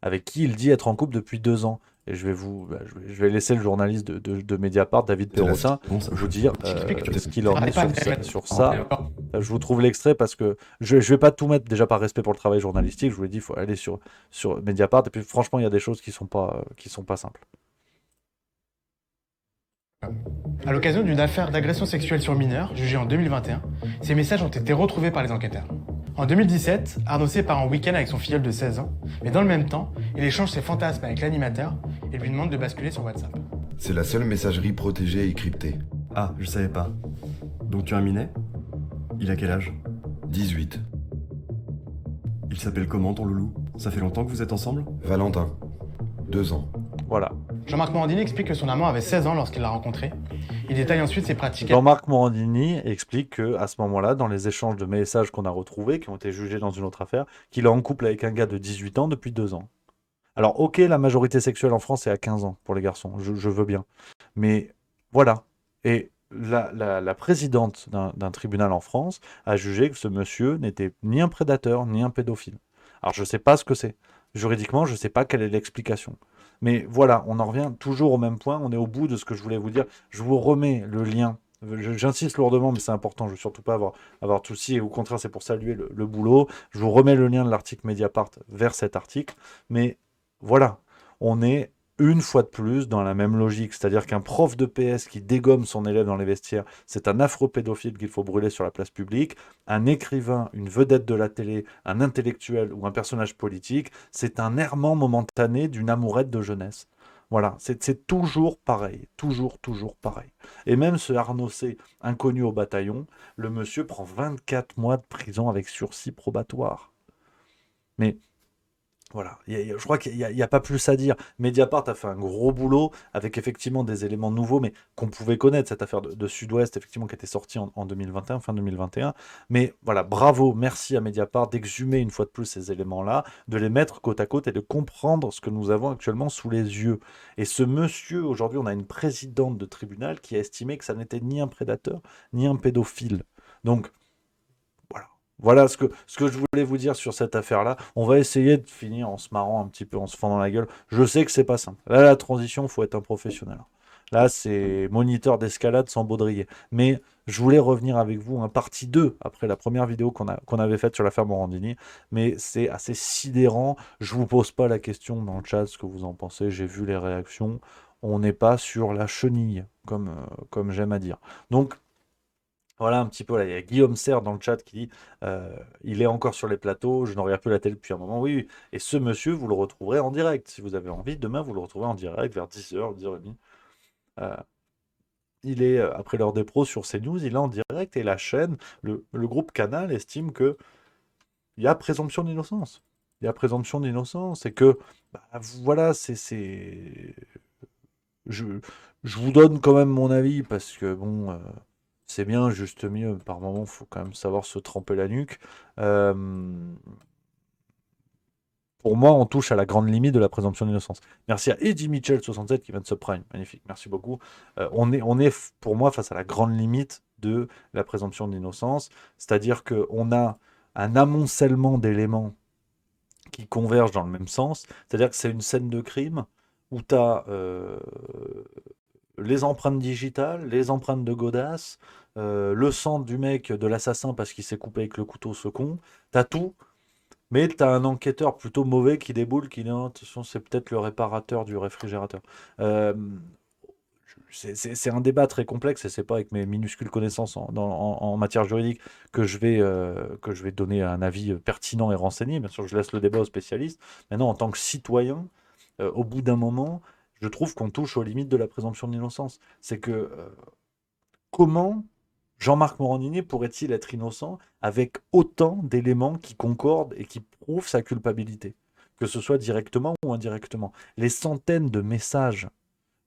avec qui il dit être en couple depuis 2 ans. Et je vais laisser le journaliste de Mediapart, David Perrotin, vous dire ce qu'il en est sur ça. Je vous trouve l'extrait parce que je ne vais pas tout mettre déjà par respect pour le travail journalistique. Je vous l'ai dit, il faut aller sur Mediapart. Et puis franchement, il y a des choses qui sont pas simples. À l'occasion d'une affaire d'agression sexuelle sur mineurs, jugée en 2021, ces messages ont été retrouvés par les enquêteurs. En 2017, Arnaud C part en week-end avec son filleul de 16 ans, mais dans le même temps, il échange ses fantasmes avec l'animateur et lui demande de basculer sur WhatsApp. C'est la seule messagerie protégée et cryptée. Ah, je savais pas. Donc tu as un minet? Il a quel âge? 18. Il s'appelle comment ton loulou? Ça fait longtemps que vous êtes ensemble? Valentin. 2 ans. Voilà. Jean-Marc Morandini explique que son amant avait 16 ans lorsqu'il l'a rencontré Il détaille ensuite ses pratiques. Jean-Marc Morandini explique que à ce moment-là, dans les échanges de messages qu'on a retrouvés, qui ont été jugés dans une autre affaire, qu'il est en couple avec un gars de 18 ans depuis 2 ans. Alors, ok, la majorité sexuelle en France est à 15 ans pour les garçons, je veux bien. Mais voilà. Et la présidente d'un tribunal en France a jugé que ce monsieur n'était ni un prédateur, ni un pédophile. Alors, je ne sais pas ce que c'est. Juridiquement, je ne sais pas quelle est l'explication. Mais voilà, on en revient toujours au même point. On est au bout de ce que je voulais vous dire. Je vous remets le lien. J'insiste lourdement, mais c'est important. Je ne veux surtout pas avoir de soucis. Et au contraire, c'est pour saluer le boulot. Je vous remets le lien de l'article Mediapart vers cet article. Mais voilà, on est une fois de plus dans la même logique. C'est-à-dire qu'un prof de PS qui dégomme son élève dans les vestiaires, c'est un afro-pédophile qu'il faut brûler sur la place publique. Un écrivain, une vedette de la télé, un intellectuel ou un personnage politique, c'est un errement momentané d'une amourette de jeunesse. Voilà, c'est toujours pareil, toujours pareil. Et même ce Arnaud C, inconnu au bataillon, le monsieur prend 24 mois de prison avec sursis probatoire. Mais voilà, je crois qu'il n'y a pas plus à dire. Mediapart a fait un gros boulot avec effectivement des éléments nouveaux, mais qu'on pouvait connaître, cette affaire de Sud-Ouest, effectivement, qui était sortie en 2021, fin 2021. Mais voilà, bravo, merci à Mediapart d'exhumer une fois de plus ces éléments-là, de les mettre côte à côte et de comprendre ce que nous avons actuellement sous les yeux. Et ce monsieur, aujourd'hui, on a une présidente de tribunal qui a estimé que ça n'était ni un prédateur, ni un pédophile. Donc, voilà ce que je voulais vous dire sur cette affaire-là. On va essayer de finir en se marrant un petit peu, en se fendant la gueule. Je sais que c'est pas simple. Là, la transition, il faut être un professionnel. Là, c'est moniteur d'escalade sans baudrier. Mais je voulais revenir avec vous, partie 2, après la première vidéo qu'on avait faite sur l'affaire Morandini. Mais c'est assez sidérant. Je vous pose pas la question dans le chat, ce que vous en pensez. J'ai vu les réactions. On n'est pas sur la chenille, comme j'aime à dire. Donc, voilà un petit peu, là, il y a Guillaume Serre dans le chat qui dit il est encore sur les plateaux, je ne regarde plus la télé depuis un moment. Oui, oui. Et ce monsieur, vous le retrouverez en direct. Si vous avez envie, demain, vous le retrouverez en direct vers 10h, 10h30. Il est, après l'heure des pros sur CNews, il est en direct et la chaîne, le groupe Canal estime que il y a présomption d'innocence. Il y a présomption d'innocence et que, voilà, je vous donne quand même mon avis parce que, bon... c'est bien, juste mieux. Par moment, il faut quand même savoir se tremper la nuque. Pour moi, on touche à la grande limite de la présomption d'innocence. Merci à Eddie Mitchell67 qui vient de subprime. Magnifique, merci beaucoup. On est, pour moi, face à la grande limite de la présomption d'innocence. C'est-à-dire qu'on a un amoncellement d'éléments qui convergent dans le même sens. C'est-à-dire que c'est une scène de crime où tu as... les empreintes digitales, les empreintes de godasses, le sang du mec, de l'assassin parce qu'il s'est coupé avec le couteau, ce con. T'as tout, mais t'as un enquêteur plutôt mauvais qui déboule, qui dit non, attention, c'est peut-être le réparateur du réfrigérateur. C'est un débat très complexe et c'est pas avec mes minuscules connaissances en matière juridique que je vais donner un avis pertinent et renseigné. Bien sûr, je laisse le débat aux spécialistes. Maintenant, en tant que citoyen, au bout d'un moment, je trouve qu'on touche aux limites de la présomption d'innocence. C'est que comment Jean-Marc Morandini pourrait-il être innocent avec autant d'éléments qui concordent et qui prouvent sa culpabilité, que ce soit directement ou indirectement. Les centaines de messages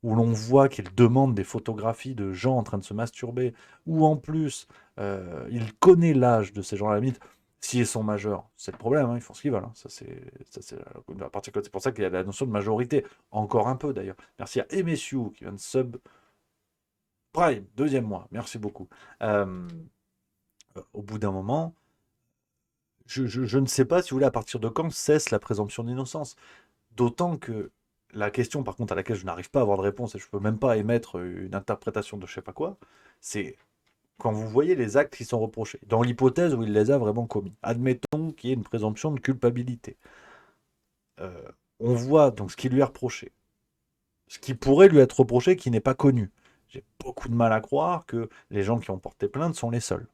où l'on voit qu'il demande des photographies de gens en train de se masturber, ou en plus, il connaît l'âge de ces gens à la limite. S'ils sont majeurs, c'est le problème, ils font ce qu'ils veulent. Ça, c'est pour ça qu'il y a la notion de majorité. Encore un peu, d'ailleurs. Merci à Emessiou, qui vient de sub Prime, 2e mois. Merci beaucoup. Au bout d'un moment, je ne sais pas, si vous voulez, à partir de quand cesse la présomption d'innocence. D'autant que la question, par contre, à laquelle je n'arrive pas à avoir de réponse, et je ne peux même pas émettre une interprétation de je ne sais pas quoi, c'est... quand vous voyez les actes qui sont reprochés, dans l'hypothèse où il les a vraiment commis, admettons qu'il y ait une présomption de culpabilité. On voit donc ce qui lui est reproché, ce qui pourrait lui être reproché qui n'est pas connu. J'ai beaucoup de mal à croire que les gens qui ont porté plainte soient les seuls,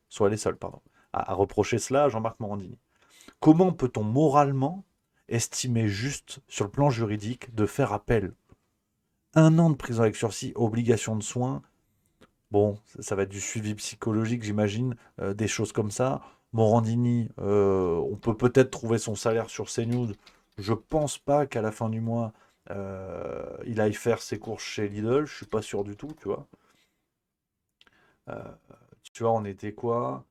à reprocher cela à Jean-Marc Morandini. Comment peut-on moralement estimer juste, sur le plan juridique, de faire appel? 1 an de prison avec sursis, obligation de soins. Bon, ça va être du suivi psychologique, j'imagine, des choses comme ça. Morandini, on peut peut-être trouver son salaire sur CNews. Je pense pas qu'à la fin du mois, il aille faire ses courses chez Lidl. Je suis pas sûr du tout, tu vois. Tu vois, on était quoi?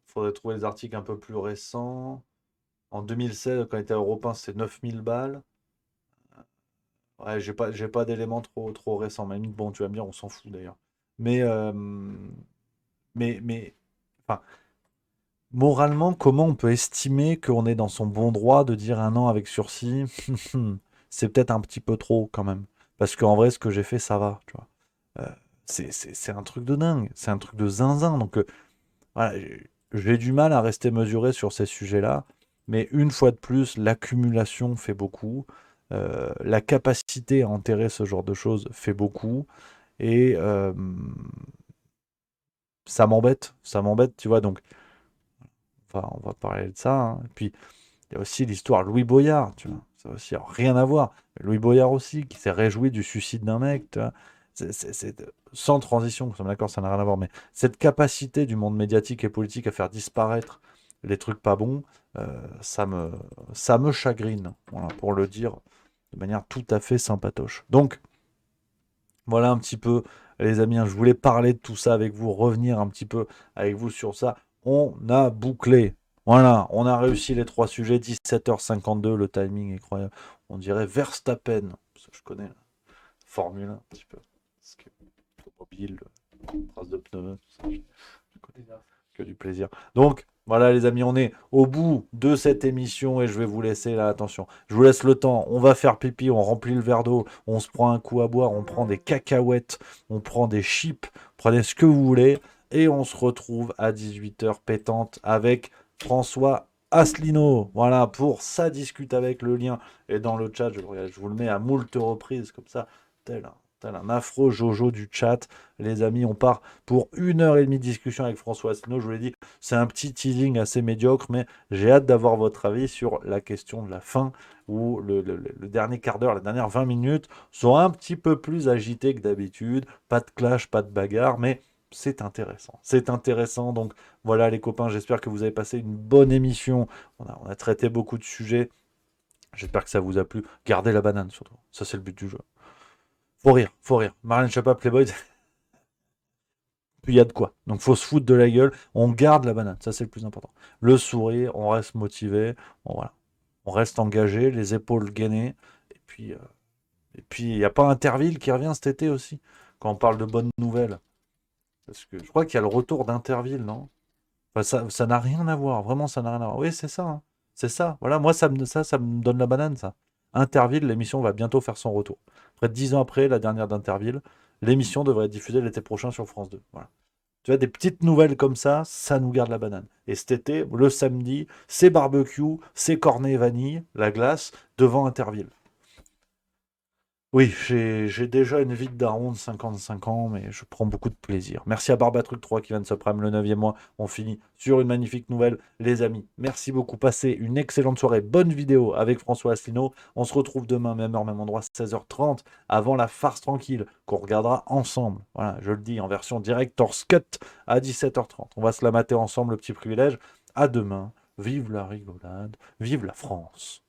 Faudrait trouver les articles un peu plus récents. En 2016, quand il était à Europe 1, c'était 9000 balles. Ouais, j'ai pas d'éléments trop récents. Mais bon, tu vas me dire, on s'en fout d'ailleurs. Mais, enfin, moralement, comment on peut estimer qu'on est dans son bon droit de dire 1 an avec sursis? C'est peut-être un petit peu trop quand même. Parce qu'en vrai, ce que j'ai fait, ça va, tu vois. C'est un truc de dingue, c'est un truc de zinzin. Donc, voilà, j'ai du mal à rester mesuré sur ces sujets-là. Mais une fois de plus, l'accumulation fait beaucoup. La capacité à enterrer ce genre de choses fait beaucoup. Et ça m'embête, tu vois. Donc, on va parler de ça. Hein. Et puis, il y a aussi l'histoire Louis Boyard, tu vois. Ça aussi, alors, rien à voir. Louis Boyard aussi, qui s'est réjoui du suicide d'un mec, tu vois. Sans transition, nous sommes d'accord, ça n'a rien à voir, mais cette capacité du monde médiatique et politique à faire disparaître les trucs pas bons, ça me chagrine, voilà, pour le dire de manière tout à fait sympatoche. Donc, voilà un petit peu, les amis, hein, je voulais parler de tout ça avec vous, revenir un petit peu avec vous sur ça. On a bouclé. Voilà, on a réussi les 3 sujets, 17h52, le timing est incroyable. On dirait Verstappen, parce que je connais la Formule 1 un petit peu. Parce que automobile, trace de pneus, tout ça, je connais que du plaisir. Donc, voilà les amis, on est au bout de cette émission et je vais vous laisser là, attention. Je vous laisse le temps, on va faire pipi, on remplit le verre d'eau, on se prend un coup à boire, on prend des cacahuètes, on prend des chips, prenez ce que vous voulez et on se retrouve à 18h pétante avec François Asselineau. Voilà, pour ça discute avec, le lien est dans le chat, je vous le mets à moult reprises comme ça, tel un affreux Jojo du chat. Les amis, on part pour 1h30 de discussion avec François Asselineau. Je vous l'ai dit, c'est un petit teasing assez médiocre, mais j'ai hâte d'avoir votre avis sur la question de la fin, où le dernier quart d'heure, les dernières 20 minutes sont un petit peu plus agités que d'habitude. Pas de clash, pas de bagarre, mais c'est intéressant. C'est intéressant. Donc voilà les copains, j'espère que vous avez passé une bonne émission. On a traité beaucoup de sujets. J'espère que ça vous a plu. Gardez la banane surtout. Ça, c'est le but du jeu. Faut rire, faut rire. Marlène Schiappa, Playboy, puis il y a de quoi. Donc faut se foutre de la gueule. On garde la banane, ça c'est le plus important. Le sourire, on reste motivé, voilà. On reste engagé, les épaules gainées. Et puis il n'y a pas Interville qui revient cet été aussi, quand on parle de bonnes nouvelles. Parce que je crois qu'il y a le retour d'Interville, non? Enfin, ça n'a rien à voir, vraiment ça n'a rien à voir. Oui, c'est ça, hein. C'est ça. Voilà, moi ça me donne la banane, ça. Interville, l'émission va bientôt faire son retour. Près de 10 ans après la dernière d'Interville, l'émission devrait être diffusée l'été prochain sur France 2. Voilà. Tu vois, des petites nouvelles comme ça nous garde la banane. Et cet été, le samedi, c'est barbecue, c'est cornet et vanille, la glace, devant Interville. Oui, j'ai déjà une vie de daron de 55 ans, mais je prends beaucoup de plaisir. Merci à Barbatruc 3 qui vient de se prendre le 9e mois. On finit sur une magnifique nouvelle, les amis. Merci beaucoup. Passez une excellente soirée. Bonne vidéo avec François Asselineau. On se retrouve demain, même heure, même endroit, 16h30, avant la farce tranquille, qu'on regardera ensemble. Voilà, je le dis, en version director's cut à 17h30. On va se la mater ensemble, le petit privilège. À demain. Vive la rigolade. Vive la France.